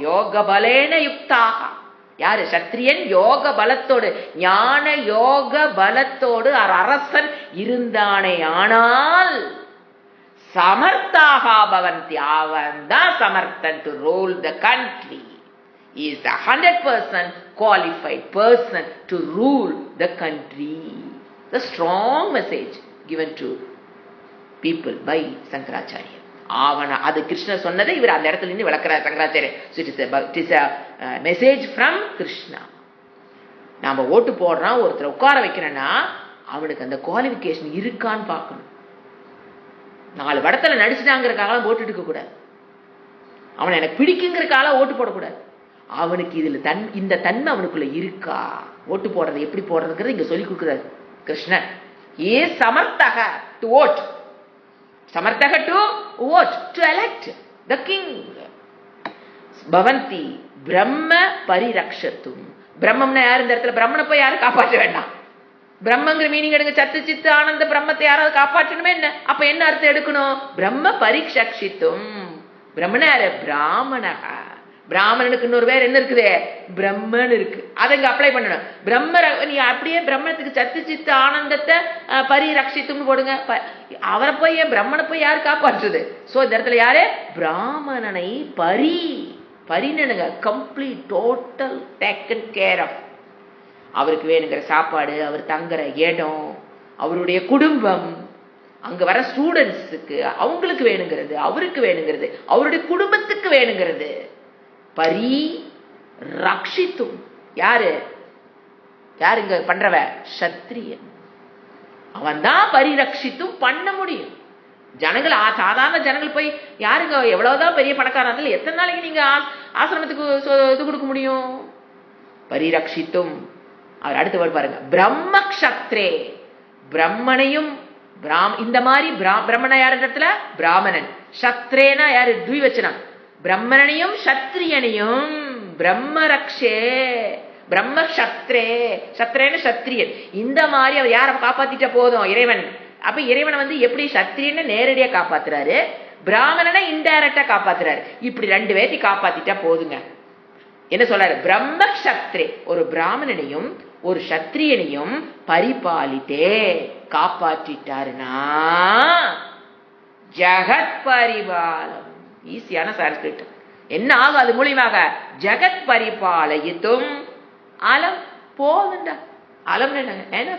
யோகபலேன யுக்தாக, யாரு? சத்திரியன் யோக பலத்தோடு, ஞான யோக பலத்தோடு அரசன் இருந்தானே ஆனால் சமர்த்தாக பவந்தி, அவன் தான் சமர்த்தன் to rule the country. He is a 100% qualified person to rule the country. The strong message given to people by Shankaracharya. அவன அது கிருஷ்ணர் சொன்னதை இவர் அந்த இடத்துல இருந்து விளக்குறார் Shankaracharya. It is a message from Krishna. நாம ஓட்டு போடுறோம், ஒருத்தரை உட்கார வைக்கிறேன்னா அவனுக்கு அந்த குவாலிஃபிகேஷன் இருக்கான்னு பார்க்கணும். 4 படத்துல நடிச்சுட்டாங்கிறதுக்காக ஓட்டு எடுக்க கூடாது. அவனை எனக்கு பிடிக்குங்கிறதுக்காக ஓட்டு போடக்கூடாது. அவனுக்கு இதுல இந்த தன்மை அவனுக்குள்ள இருக்கா, ஓட்டு போடுறது எப்படி போடுறதுங்கிறது இங்க சொல்லி கொடுக்குறாரு Krishnan. A samarthaka to vote, samarthaka to vote, to elect the king. பவந்தி பிரம்ம பரிரக்ஷத்தும். பிரம்மம்னா யார்? இந்த இடத்துல பிரம்மனை போய் யாரும் காப்பாற்ற வேண்டாம். பிரம்மங்கிற மீனிங் எடுங்க, சத்து சித்து ஆனந்த பிரம்மத்தை யாராவது காப்பாற்றணுமே என்ன? அப்ப என்ன அர்த்தம் எடுக்கணும்? பிரம்ம பரிரக்ஷித்தும். பிரம்மன யாரு? பிராமணக. பிராமணனுக்கு இன்னொரு பேர் என்ன இருக்குது? பிரம்மன் இருக்கு. அதை இங்க அப்ளை பண்ணணும். பிரம்ம, நீ அப்படியே பிரம்மத்துக்கு சத்து சித்து ஆனந்தத்தை பரிரக்ஷித்தும்னு போடுங்க. அவரை போய் பிரம்மனை போய் யாரு காப்பாற்றுது? சோ இந்த இடத்துல யாரு? பிராமணனை பரினனுங்க, complete total taken care of. அவருக்கு வேணுங்கிற சாப்பாடு, அவர் தங்குற இடம், அவருடைய குடும்பம், அங்க வர ஸ்டூடெண்ட்ஸுக்கு அவங்களுக்கு வேணுங்கிறது, அவருக்கு வேணுங்கிறது, அவருடைய குடும்பத்துக்கு வேணுங்கிறது பரிரக்ஷித்தும். யாரு இங்க பண்றவ? சத்திரியன். அவன் தான் பரிரக்ஷித்தும் பண்ண முடியும். ஜனங்கள், சாதாரண ஜனங்கள் போய் யாருங்க எவ்வளவுதான் பெரிய பணக்காரர்கள், எத்தனை நாளைக்கு நீங்க ஆசிரமத்துக்கு இது கொடுக்க முடியும்? பரிரக்ஷித்தும். அவர் அடுத்த வேர்ட் பாருங்க, பிரம்ம க்ஷத்ரே. பிரம்மனையும் இந்த மாதிரி பிரம்மன யார் இடத்துல? பிராமணன். சத்ரேனா யாரு? த்விவச்சனம். பிரம்மனையும் சத்திரியனையும் பிரம்ம ரக்ஷே, பிரம்ம சத்ரே, சத்ரேன சத்திரியன். இந்த மாதிரி அவர் யாரை காப்பாத்திட்ட போதும்? இறைவன். அப்ப இறைவனை எப்படி சத்திரியனை நேரடியா காப்பாத்துறாரு, பிராமணனை இன்டைரக்டா காப்பாத்துறாரு. இப்படி 2 பேர்த்தி காப்பாத்திட்டா போதுங்க. என்ன சொல்றாரு? பிரம்ம சத்ரே, ஒரு பிராமணனையும் ஒரு சத்திரியனையும் பரிபாலித்தே காப்பாற்றிட்டாருனா ஜகத் பரிபாலம். ஈஸியான சான்ஸ்கிரிட். என்ன ஆகும் அது மூலியமாக? ஜகத் பரிபாலயித்தும் அலம். போதுண்டா, அலம் என்னங்க?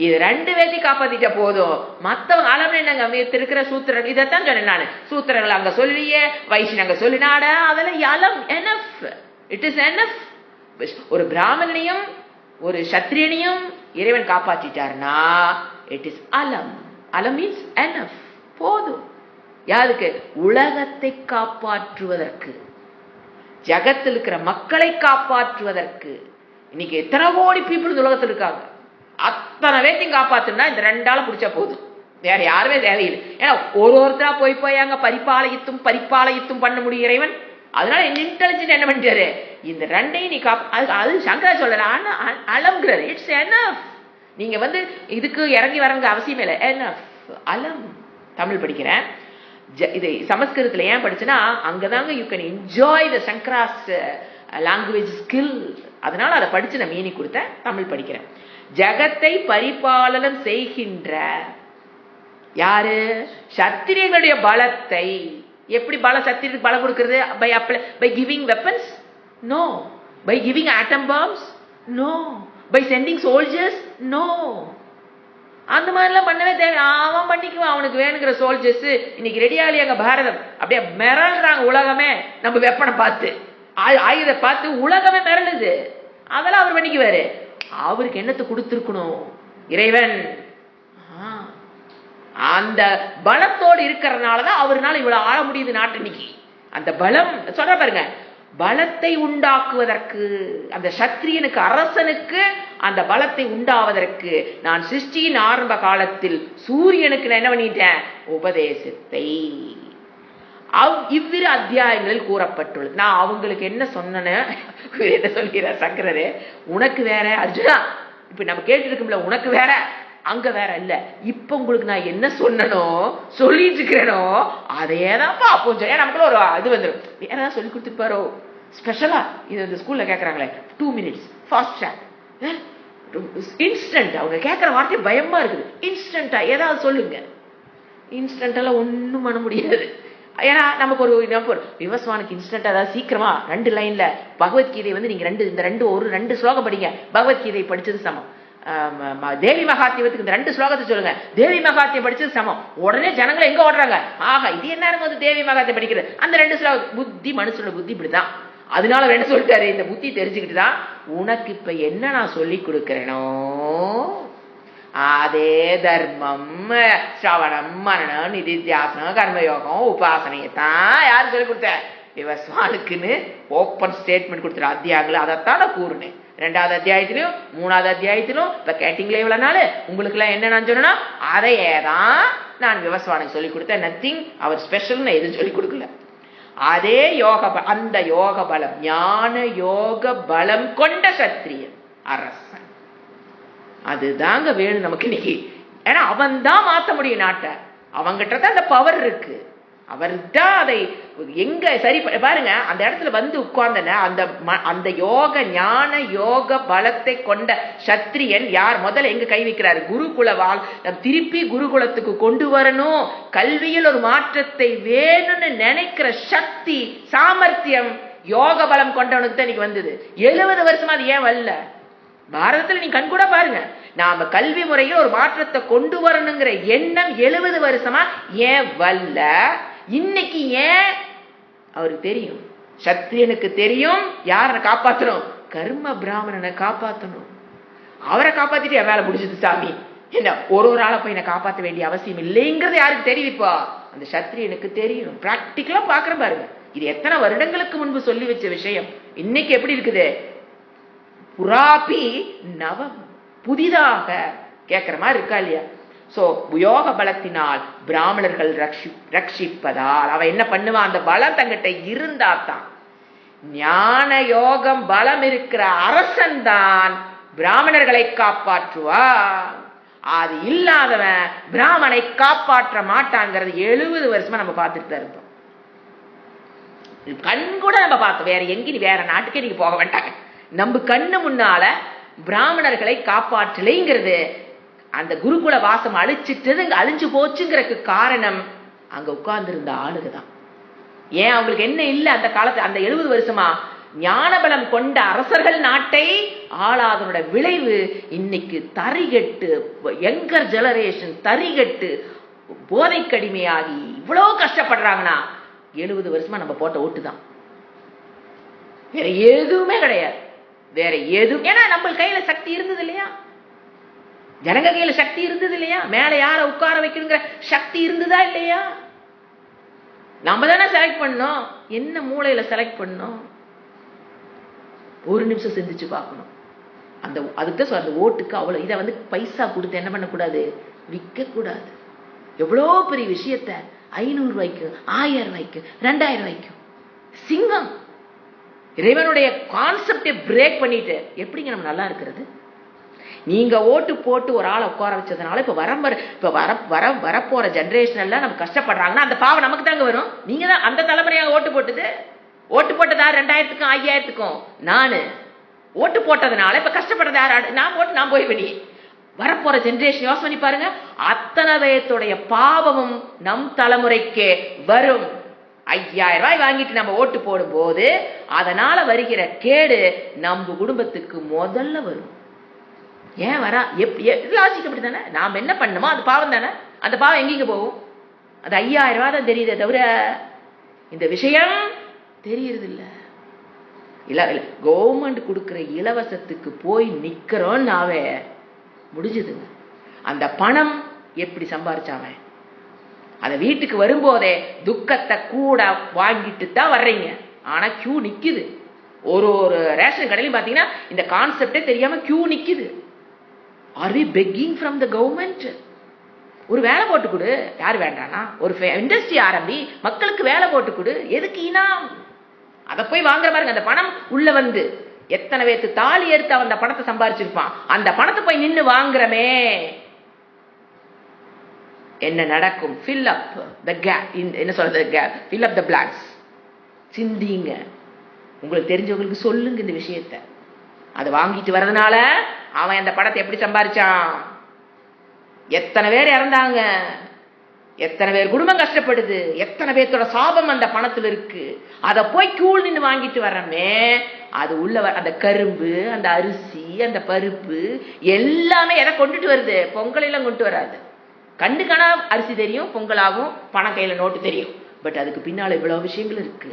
இது 2 பேர்த்தி காப்பாத்திட்ட போதும். மத்தவங்க அலம் என்னங்க? இருக்கிற சூத்திரன், இதைத்தான் சொன்னேன் நான். சூத்திரங்கள் அங்க சொல்லியே, வைஷ்ணவ அங்க சொல்லினாட, அதெல்லாம் அலம் எனஃப். It is enough. ஒரு பிராமணனையும் ஒரு சத்திரியனையும் இறைவன் காப்பாற்றிட்டார்னா இட் இஸ் அலம். அலம் மீன்ஸ் எனஃப், போதும். யாருக்கு? உலகத்தை காப்பாற்றுவதற்கு, ஜகத்தில் இருக்கிற மக்களை காப்பாற்றுவதற்கு. இன்னைக்கு எத்தனை கோடி பீப்புள் உலகத்தில் இருக்காங்க, அத்தனை பேர்த்தையும் காப்பாத்துனா இந்த 2 ஆளை பிடிச்சா போதும், வேற யாருமே தேவையில்லை. ஏன்னா ஒருத்தரா போய் அங்க பரிபாலயித்தும் பண்ண முடியும் இறைவன். அதனால இன்டெலிஜென்ட் என்ன பண்ணிட்டாரு? இந்த 2ஐயும் நீ அது சங்கரா சொல்ற அலம்ங்கிறாரு. It's enough. நீங்க இதுக்கு இறங்கி வரங்க அவசியம் இல்லை. எனஃப், அலம். தமிழ் படிக்கிறேன், இது சமஸ்கிருதத்துல ஏன் படிச்சுன்னா அங்கதாங்க you can enjoy the Shankara's language skill. அதனால அதை படிச்சு நான் மீனிங் கொடுத்தேன். தமிழ் படிக்கிறேன். ஜகத்தை பரிபாலனம் செய்கின்ற யாரு? சத்திரியர்களுடைய பலத்தை. எப்படி சத்திரியருக்கு பலம் கொடுக்கிறது? By giving weapons? No. By giving atom bombs? No. By sending soldiers? No. அந்த மாதிரிலாம் பண்ணவே தேவை. அவன் பண்ணிக்குவான், அவனுக்கு வேணுங்கிற சோல்ஜர்ஸ். இன்னைக்கு ரெடியாலி அங்க பாரதம் அப்படியே மிரள்றாங்க. உலகமே நம்ம வெப்பனை பார்த்து, ஆயுத பார்த்து உலகமே மிரளுது. அதெல்லாம் அவர் பண்ணிக்குவாரு. அவருக்கு என்னத்தை கொடுத்திருக்கணும் இறைவன்? அந்த பலத்தோடு இருக்கிறதுனாலதான் அவர்னால இவ்வளவு ஆள முடியுது நாட்டு. இன்னைக்கு அந்த பலம் சொல்ற பாருங்க, பலத்தை உண்டாக்குவதற்கு, அந்த சத்திரியனுக்கு அரசனுக்கு அந்த பலத்தை உண்டாவதற்கு நான் சிருஷ்டியின் ஆரம்ப காலத்தில் சூரியனுக்கு நான் என்ன பண்ணிட்டேன்? உபதேசத்தை. இவ்விரு அத்தியாயங்களில் கூறப்பட்டுள்ளது. நான் அவங்களுக்கு என்ன சொன்னேன்னு என்ன சொல்கிறார் சங்கரரே? உனக்கு வேற அர்ஜுனா, இப்ப நம்ம கேட்டு இருக்கோம்ல, உனக்கு வேற அங்க வேற இல்ல. இப்ப உங்களுக்கு நான் என்ன சொன்னனோ சொல்லிட்டு இருக்கிறேனோ அதேதான் பார்ப்போம். நமக்குள்ள ஒரு இது வந்துடும். வேற ஏதாவது சொல்லி கொடுத்துருப்பாரோ ஸ்பெஷலா. இது இந்த ஸ்கூல்ல கேட்கறாங்களே 2 minutes ஃபாஸ்ட் ட்ராக், இன்ஸ்டன்ட். அவங்க கேட்கற வார்த்தை பயமா இருக்குது. இன்ஸ்டன்டா ஏதாவது சொல்லுங்க. இன்ஸ்டன்டெல்லாம் ஒன்றும் பண்ண முடியாது. ஏன்னா நமக்கு ஒரு விவஸ்வானுக்கு இன்ஸ்டன்ட், அதாவது சீக்கிரமா 2 லைன்ல பகவத்கீதை வந்து நீங்க இந்த 2 ஸ்லோகம் படிங்க. பகவத்கீதை படிச்சது சமம். தேவி மகாத்மியத்துக்கு இந்த 2 ஸ்லோகத்தை சொல்லுங்க. தேவி மகாத்மியம் படிச்சது சமம். உடனே ஜனங்களை எங்க ஓடுறாங்க, ஆஹா இது என்ன வந்து தேவி மகாத்மியம் படிக்கிறது. அந்த 2 ஸ்லோகம் புத்தி, மனுஷனோட புத்தி இப்படிதான். அதனால என்ன சொல்லிட்டாரு, இந்த புத்தி தெரிஞ்சுக்கிட்டு தான் உனக்கு இப்ப என்ன நான் சொல்லி கொடுக்கிறேனோ அதே தர்மம், ஸ்ரவணம், மரணம், நிதித்தியாசனம், கர்மயோகம், உபாசனையத்தான் யாரு சொல்லி கொடுத்த, விவஸ்வானுக்குன்னு ஓப்பன் ஸ்டேட்மெண்ட் கொடுத்துரு அத்தியாயங்கள். அதைத்தான் நான் கூறுனேன். 2வது அத்தியாயத்திலும் 3வது அத்தியாயத்திலும் இப்ப கேட்டீங்களே இவ்வளவு நாள் உங்களுக்கு எல்லாம் என்ன நான் சொன்னா அதையே தான் நான் விவஸ்வானுக்கு சொல்லி கொடுத்தேன். நத்திங் அவர் ஸ்பெஷல் எதுவும் சொல்லி கொடுக்கல. அதே யோக, அந்த யோக பலம், ஞான யோக பலம் கொண்ட சத்திரியன் அரசன், அதுதாங்க வேணும் நமக்கு இன்னைக்கு. ஏன்னா அவன் தான் மாத்த முடியும் நாட்டை. அவங்கிட்ட தான் அந்த பவர் இருக்கு. அவர்தான் அதை எங்க சரி பாருங்க. அந்த இடத்துல வந்து உட்கார்ந்தன அந்த யோக ஞான யோக பலத்தை கொண்ட சத்திரியன் யார்? முதல்ல எங்க கை வைக்கிறாரு? குருகுலவால் திருப்பி குருகுலத்துக்கு கொண்டு வரணும், கல்வியில் ஒரு மாற்றத்தை வேணும்னு நினைக்கிற சக்தி, சாமர்த்தியம் யோக பலம் கொண்டவனுக்கு தான் இன்னைக்கு வந்தது. 70 வருஷமா அது ஏன் வரல? பாரதத்தில் நீ கண் கூட பாருங்க. நாம கல்வி முறையில் ஒரு மாற்றத்தை கொண்டு வரணுங்கிற எண்ணம் 70 வருஷமா ஏன் வரல? இன்னைக்கு ஏன்? அவருக்கு தெரியும், சத்திரியனுக்கு தெரியும் யாரை காப்பாற்றணும், கர்ம பிராமணனை காப்பாற்றணும். அவரை காப்பாத்திட்டு என் வேலை முடிஞ்சது சாமி, என்ன ஒரு ஆளை போய் என்ன காப்பாற்ற வேண்டிய அவசியம் இல்லைங்கிறது யாருக்கு தெரியும்? இப்போ அந்த சத்திரியனுக்கு தெரியும். பிராக்டிக்கலா பாக்குற பாருங்க. இது எத்தனை வருடங்களுக்கு முன்பு சொல்லி வச்ச விஷயம் இன்னைக்கு எப்படி இருக்குது? புராபி நவம், புதிதாக கேட்கிற மாதிரி இருக்கா இல்லையா? சோ யோக பலத்தினால் பிராமணர்கள் ரட்சிப்பதால் அவன் என்ன பண்ணுவான்? அந்த பலம் தங்கிட்ட இருந்தா தான், ஞான யோகம் பலம் இருக்கிற அரசன் தான் பிராமணர்களை காப்பாற்றுவான். அது இல்லாதவன் பிராமணனை காப்பாற்ற மாட்டாங்கிறது 70 வருஷமா நம்ம பார்த்துட்டு தான் இருந்தோம். கண் கூட நம்ம பார்த்தோம். வேற எங்கேயும் வேற நாட்டுக்கே நீங்க போக வேண்டாங்க. நம்ம கண்ணு முன்னால பிராமணர்களை காப்பாற்றலைங்கிறது, அந்த குருகுல வாசம் அழிச்சிட்டு அழிஞ்சு போச்சுங்கிறதுக்கு காரணம் அங்க உட்கார்ந்து இருந்த ஆளுக தான். ஏன் அவங்களுக்கு என்ன இல்லை அந்த காலத்துல? அந்த 70 வருஷமா ஞானபலம் கொண்ட அரசர்கள் நாட்டை ஆளாதனோட விளைவு இன்னைக்கு தரிகட்டு, யங்கர் ஜெனரேஷன் தரிகட்டு போதை கடிமையாகி இவ்வளவு கஷ்டப்படுறாங்கன்னா 70 வருஷமா நம்ம போட்ட ஓட்டு தான். வேற எதுவுமே கிடையாது. வேற எதுவும், ஏன்னா நம்ம கையில சக்தி இருந்தது இல்லையா? ஜனங்க கையில சக்தி இருந்தது இல்லையா? மேல யார உட்கார வைக்கணுங்கிற சக்தி இருந்ததா இல்லையா? நம்ம தானே செலக்ட் பண்ணோம். என்ன மூளையில செலக்ட் பண்ணோம்? ஒரு நிமிஷம் சிந்திச்சு பார்க்கணும். அதுக்கு அந்த ஓட்டுக்கு அவ்வளவு இதை வந்து பைசா கொடுத்து என்ன பண்ணக்கூடாது, விற்க கூடாது. எவ்வளோ பெரிய விஷயத்த 500 ரூபாய்க்கு, 1000 ரூபாய்க்கு, 2000 ரூபாய்க்கு சிங்கம். இறைவனுடைய கான்செப்டை பிரேக் பண்ணிட்டு எப்படிங்க நம்ம நல்லா இருக்கிறது? நீங்க ஓட்டு போட்டு ஒரு ஆளை உட்கார வச்சதுனால வரப்போற ஜெனரேஷன் எல்லாம் நம்ம கஷ்டப்படுறாங்கன்னா அந்த பாவம் நமக்கு தாங்க வரும். நீங்க தான் அந்த தலைமுறையாக ஓட்டு போட்டது. ஓட்டு போட்டதா 2000க்கும் 5000க்கும் நானு ஓட்டு போட்டதுனால இப்ப கஷ்டப்படுறது யாரு? நான் போய் வெளியே வரப்போற ஜெனரேஷன் யோசனை பண்ணி பாருங்க. அத்தனை வயத்துடைய பாவமும் நம் தலைமுறைக்கு வரும். 5000 ரூபாய் வாங்கிட்டு நம்ம ஓட்டு போடும் போது அதனால வருகிற கேடு நம்ம குடும்பத்துக்கு முதல்ல வரும். ஏன் வரா? லாஜிக் அப்படி தானே. நாம் என்ன பண்ணுமோ அது பாவம் தானே. அந்த பாவம் எங்கீங்க போகும்? அது 5000 ரூபாய் தான் தெரியுதே தவிர இந்த விஷயம் தெரியறது இல்ல. இல்ல கவர்மெண்ட் கொடுக்கிற இலவசத்துக்கு போய் நிக்கிறோம்னாவே முடிஞ்சதுங்க. அந்த பணம் எப்படி சம்பாரிச்சாவன்? அந்த வீட்டுக்கு வரும்போதே துக்கத்தை கூட வாங்கிட்டு தான் வர்றீங்க. ஆனா கியூ நிக்குது. ஒரு ரேஷன் கடையிலும் பாத்தீங்கன்னா இந்த கான்செப்டே தெரியாம கியூ நிக்குது. Are we begging from the government? ஒரு வேலை போட்டு கொடு. யாரு வேண்டானா? ஒரு இண்டஸ்ட்ரி ஆரம்பி, மக்களுக்கு வேலை போட்டு கொடு. எதுக்கு இனாம்? அதை போய் வாங்குற பாருங்க. அந்த பணம் உள்ள வந்து எத்தனை பேருக்கு தாலி எடுத்து அவன் அந்த பணத்தை சம்பாரிச்சிருப்பான். அந்த பணத்தை போய் நின்று வாங்குறமே, என்ன நடக்கும்? Fill up the gap. என்ன சொல்றது? Gap. Fill up the blanks. சிந்திங்க, உங்களுக்கு தெரிஞ்சவங்களுக்கு சொல்லுங்க இந்த விஷயத்தை. அதை வாங்கிட்டு வர்றதுனால அவன் அந்த பணத்தை எப்படி சம்பாரிச்சான்? எத்தனை பேர் இறந்தாங்க, எத்தனை பேர் குடும்பம் கஷ்டப்படுது, எத்தனை பேர்த்தோட சாபம் அந்த பணத்துல இருக்கு. அதை போய் கூழ் நின்று வாங்கிட்டு வர்றமே, அது உள்ள அந்த கரும்பு, அந்த அரிசி, அந்த பருப்பு எல்லாமே எதை கொண்டுட்டு வருது? பொங்கலையெல்லாம் கொண்டு வராது. கண்டுக்கான அரிசி தெரியும், பொங்கலாகும், பணம் கையில நோட்டு தெரியும். பட் அதுக்கு பின்னால இவ்வளவு விஷயங்கள் இருக்கு.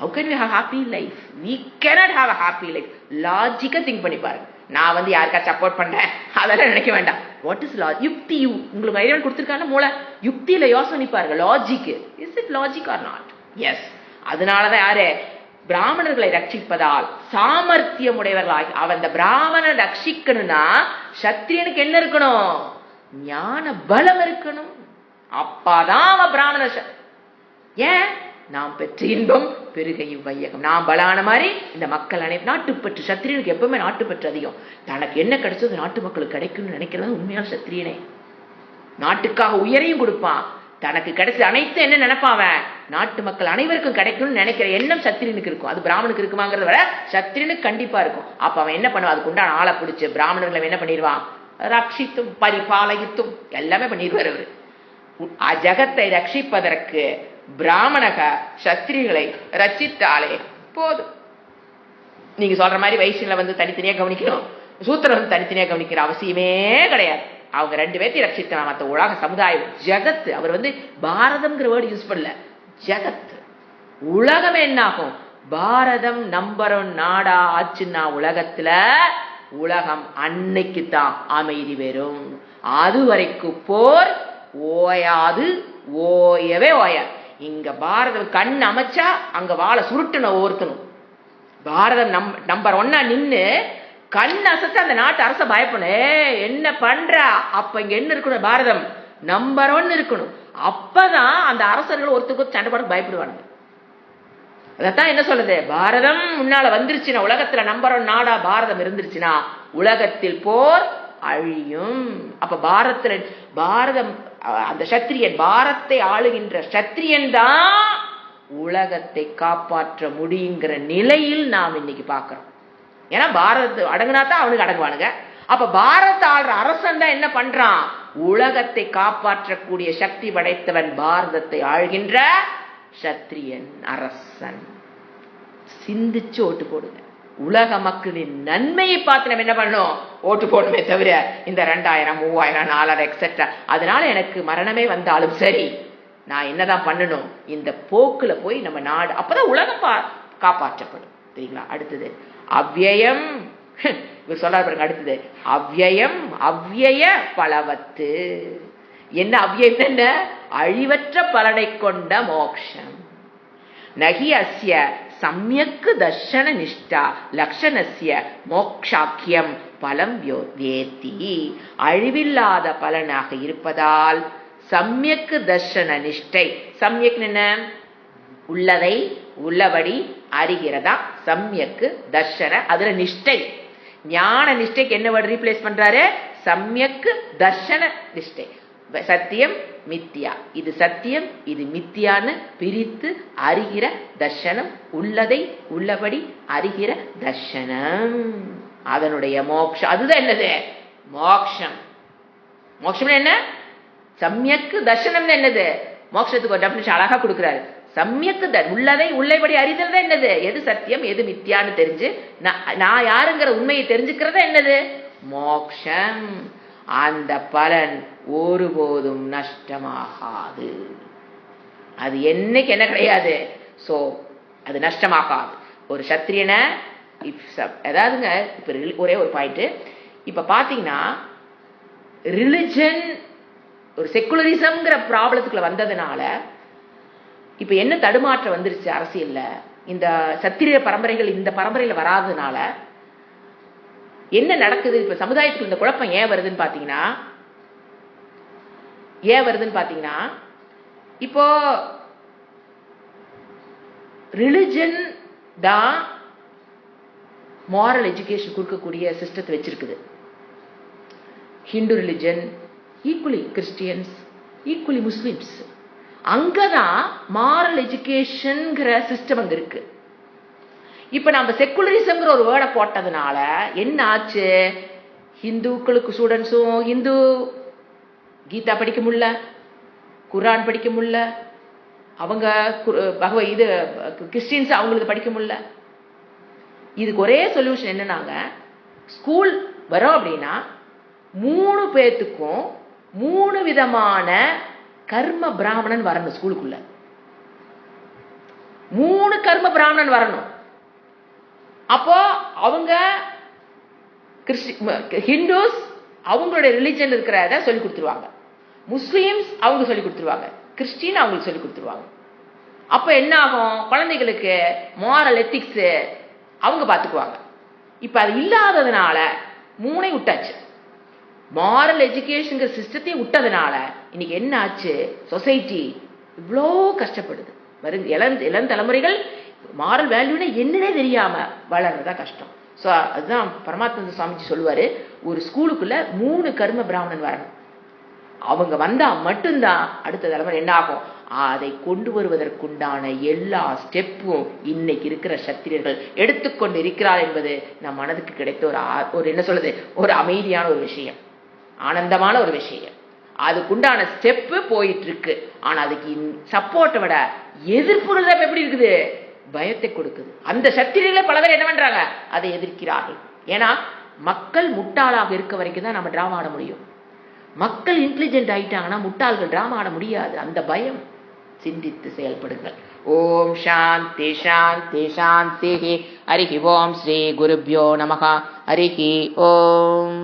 How can we have happy life? We cannot have a happy life. லாஜிக்கா திங்க் பண்ணி பாருங்க. நான் யாருக்கா சப்போர்ட் பண்றேன் அதெல்லாம் நினைக்க வேண்டாம். வாட் இஸ் யுக்தி? உங்களுக்கு ஐடியா கொடுத்துருக்கான மூளை யுக்தியில யோசனை பாருங்க. Logic, is it logic or not? Yes. அதனாலதான் யாரு பிராமணர்களை ரட்சிப்பதால் சாமர்த்தியம் உடையவர்களாகி அவன் அந்த பிராமணனை ரட்சிக்கணும்னா சத்திரியனுக்கு என்ன இருக்கணும்? ஞான பலம் இருக்கணும். அப்பாதான் அவன் பிராமண. ஏன்? நாம் பெற்ற இன்பம் பெருகை வையகம். நாம் பலான மாதிரி இந்த மக்கள் நாட்டுப்பற்று. சத்திரியனுக்கு எப்பவுமே நாட்டுப்பற்று அதிகம். தனக்கு என்ன கிடைச்சது நாட்டு மக்களுக்கு கிடைக்கும்னு நினைக்கிறது உண்மையான சத்திரியனே. நாட்டுக்காக உயிரையும் கொடுப்பான். தனக்கு கிடைச்ச அனைத்து என்ன நினைப்பான்? நாட்டு மக்கள் அனைவருக்கும் கிடைக்கும்னு நினைக்கிற எண்ணம் சத்திரியனுக்கு இருக்கும். அது பிராமணுக்கு இருக்குமாங்கிறத விட சத்திரியனுக்கு கண்டிப்பா இருக்கும். அப்ப அவன் என்ன பண்ணுவான்? அதுக்கு உண்டான ஆளை பிடிச்சு பிராமணர்களை என்ன பண்ணிடுவான்? ரட்சித்தும் பரிபாலகித்தும் எல்லாமே பண்ணிடுவார் அவரு. ஜகத்தை ரட்சிப்பதற்கு பிராமணக சத்திரிகளை ரட்சித்தாலே போதும். நீங்க சொல்ற மாதிரி வைசியன்ல தனித்தனியா கவனிக்கணும், சூத்திரம் தனித்தனியா கவனிக்கிற அவசியமே கிடையாது. அவங்க ரெண்டு பேர்த்தையும் ரட்சித்தா மற்ற உலக சமுதாயம் ஜகத்து. அவர் பாரதம்ங்கிற வேர்டு யூஸ் பண்ணல, ஜகத். உலகமே என்ன ஆகும்? பாரதம் நம்பர் 1 நாடா ஆச்சுன்னா உலகத்துல உலகம் அன்னைக்கு தான் அமைதி வரும். அது வரைக்கும் போர் ஓயாது, ஓயவே ஓயாது. இங்க பாரதம் கண் அமைச்சா அங்க வாழை சுருட்டணும் ஒருத்தனும். பாரதம் நம்பர் 1 நின்னு கண் அசைச்சா அந்த நாட்டு அரச பயப்படும். என்ன பண்ற? அப்ப இங்க என்ன இருக்கணும்? பாரதம் நம்பர் 1 இருக்கணும். அப்பதான் அந்த அரசர்கள் ஒருத்தருக்கு சண்டை போட பயப்படுவாங்க. அதத்தான் என்ன சொல்லுது? பாரதம் முன்னால வந்துருச்சுன்னா, உலகத்துல நம்பர் 1 நாடா பாரதம் இருந்துருச்சுன்னா உலகத்தில் போர் அழியும். அப்ப பாரதம் அந்த சத்திரியன், பாரத்தை ஆளுகின்ற சத்திரியன் தான் உலகத்தை காப்பாற்ற முடியுங்கிற நிலையில் நாம் இன்னைக்கு பார்க்கிறோம். ஏன்னா பாரத அடங்குனாதான் அவனுக்கு அடங்குவானுங்க. அப்ப பாரத ஆள்ற அரசன் தான் என்ன பண்றான்? உலகத்தை காப்பாற்றக்கூடிய சக்தி படைத்தவன் பாரதத்தை ஆள்கின்ற சத்திரியன், அரசன். சிந்திச்சு ஓட்டு போடுங்க. உலக மக்களின் நன்மையை பார்த்து நம்ம என்ன பண்ணணும்? ஓட்டு போடணுமே தவிர இந்த 2000, 3000, 4000 எக்ஸெட்ரா அதனால எனக்கு மரணமே வந்தாலும் சரி, நான் என்னதான் பண்ணணும்? இந்த போக்குல போய் நம்ம நாடு, அப்பதான் உலகம் காப்பாற்றப்படும். தெரியுங்களா? அடுத்தது அவ்யயம். இவர் சொல்றாரு பாருங்க, அடுத்தது அவ்யயம் அவ்யய பலவத்து. என்ன அவ்யயம்? என்ன? அழிவற்ற பலனை கொண்ட மோக்ஷம். நகி அஸ்ய சம்யக்கு தர்ஷன நிஷ்டா லக்ஷணஸ்ய மோக்ஷாக்கியம் பலம் வேத்தி. அழிவில்லாத பலனாக இருப்பதால் சம்யக்கு தர்ஷன நிஷ்டை. சம்யக் என்ன? உள்ளதை உள்ளபடி அறிகிறதா சம்யக்கு தர்ஷன. அதுல நிஷ்டை, ஞான நிஷ்டைக்கு என்ன வேர்டு ரீப்ளேஸ் பண்றாரு? சம்யக்கு தர்ஷன நிஷ்டை. சத்தியம் மித்தியா, இது சத்தியம் இது மித்தியான்னு பிரித்து அறிகிற தர்ஷனம், உள்ளதை உள்ளபடி அறிகிற தர்ஷனம். அதனுடைய மோக்ஷம் அதுதான் என்னது? மோக்ஷம். மோக்ஷம் என்ன? சம்யக்கு தர்ஷனம் என்னது? மோட்சத்துக்கு ஒரு டெஃபினிஷன் அழகா கொடுக்கிறாரு. சம்யக்கு உள்ளதை உள்ளபடி அறிதல் தான் என்னது? எது சத்தியம் எது மித்தியான்னு தெரிஞ்சு நான் யாருங்கிற உண்மையை தெரிஞ்சுக்கிறத என்னது? மோக்ஷம். அந்த பலன் ஒருபோதும் நஷ்டமாகாது. அது என்னைக்கு என்ன கிடையாது? சோ அது நஷ்டமாகாது. ஒரு சத்திரியனை அதாவதுங்க, இப்ப ஒரே ஒரு பாயிண்ட். இப்ப பாத்தீங்கன்னா ரிலிஜன் ஒரு செக்குலரிசம்ங்கிற ப்ராப்ளத்துக்குள்ள வந்ததுனால இப்ப என்ன தடுமாற்றம் வந்துருச்சு அரசியல்ல? இந்த சத்திரிய பரம்பரைகள் இந்த பரம்பரையில வராததுனால என்ன நடக்குது? இப்ப சமுதாயத்துக்கு இந்த குழப்பம் ஏன் வருதுன்னு பாத்தீங்கன்னா இப்போ ரிலிஜன் தான் மாரல் எஜுகேஷன் கொடுக்கக்கூடிய சிஸ்டத்தை வச்சிருக்குது. Hindu religion equally Christians, equally Muslims. அங்கதான் மாரல் எஜுகேஷன்ங்கிற சிஸ்டம் அங்க இருக்கு. இப்ப நம்ம செக்குலரிசம்ங்கிற ஒரு வேர்டை போட்டதுனால என்ன ஆச்சு? ஹிந்துக்களுக்கு ஸ்டூடெண்ட்ஸும் ஹிந்து கீதா படிக்க முடியல, குரான் படிக்க முடியல, அவங்க இது கிறிஸ்டியன்ஸ் அவங்களுக்கு படிக்க முடியல. இதுக்கு ஒரே சொல்யூஷன் என்னன்னாங்க, ஸ்கூல் வரோம் அப்படின்னா 3 பேத்துக்கும் 3 விதமான கர்ம பிராமணன் வரணும். ஸ்கூலுக்குள்ள 3 கர்ம பிராமணன் வரணும். அப்போ அவங்க ஹிந்துஸ் அவங்களுடைய ரிலிஜன் இருக்கிறத சொல்லி கொடுத்துருவாங்க, முஸ்லீம்ஸ் அவங்க சொல்லி கொடுத்துருவாங்க, கிறிஸ்டின் அவங்களுக்கு சொல்லி கொடுத்துருவாங்க. அப்ப என்ன ஆகும்? குழந்தைகளுக்கு மாரல் எத்திக்ஸ் அவங்க பார்த்துக்குவாங்க. இப்ப அது இல்லாததுனால 3ஐயும் விட்டாச்சு. மாரல் எஜுகேஷன் சிஸ்டத்தையும் விட்டதுனால இன்னைக்கு என்ன ஆச்சு? சொசைட்டி இவ்வளோ கஷ்டப்படுது. இளம் தலைமுறைகள் மாரல் வேல்யூனா என்னன்னே தெரியாம வளர்றதா கஷ்டம். ஸோ அதுதான் பரமாத்ம சுவாமிஜி சொல்லுவாரு, ஒரு ஸ்கூலுக்குள்ள 3 கர்ம பிராமணன் வரணும். அவங்க வந்தா மட்டும்தான் அடுத்த தலைமுறை என்ன ஆகும்? அதை கொண்டு வருவதற்குண்டான எல்லா ஸ்டெப்பும் இன்னைக்கு இருக்கிற சத்திரியர்கள் எடுத்துக்கொண்டு இருக்கிறார் என்பது நம் மனதுக்கு கிடைத்த ஒரு என்ன சொல்றது, ஒரு அமைதியான ஒரு விஷயம், ஆனந்தமான ஒரு விஷயம். அதுக்குண்டான ஸ்டெப்பு போயிட்டு இருக்கு. ஆனா அதுக்கு சப்போர்ட்டை விட எதிர்ப்புகள் எப்படி இருக்குது? பயத்தை கொடுக்குது. அந்த சத்திரியர்களை பல பேர் என்ன பண்றாங்க? அதை எதிர்க்கிறார்கள். ஏன்னா மக்கள் முட்டாளாக இருக்க வரைக்கும் தான் நம்ம டிராமா ஆட முடியும். மக்கள் இன்டெலிஜென்ட் ஆயிட்டாங்கன்னா முட்டாள்கள் டிராமா ஆட முடியாது. அந்த பயம். சிந்தித்து செயல்படுங்கள். ஓம் சாந்தி சாந்தி சாந்தி. ஹரிஹி ஓம் ஸ்ரீ குருப்யோ நமஹ. ஹரிஹி ஓம்.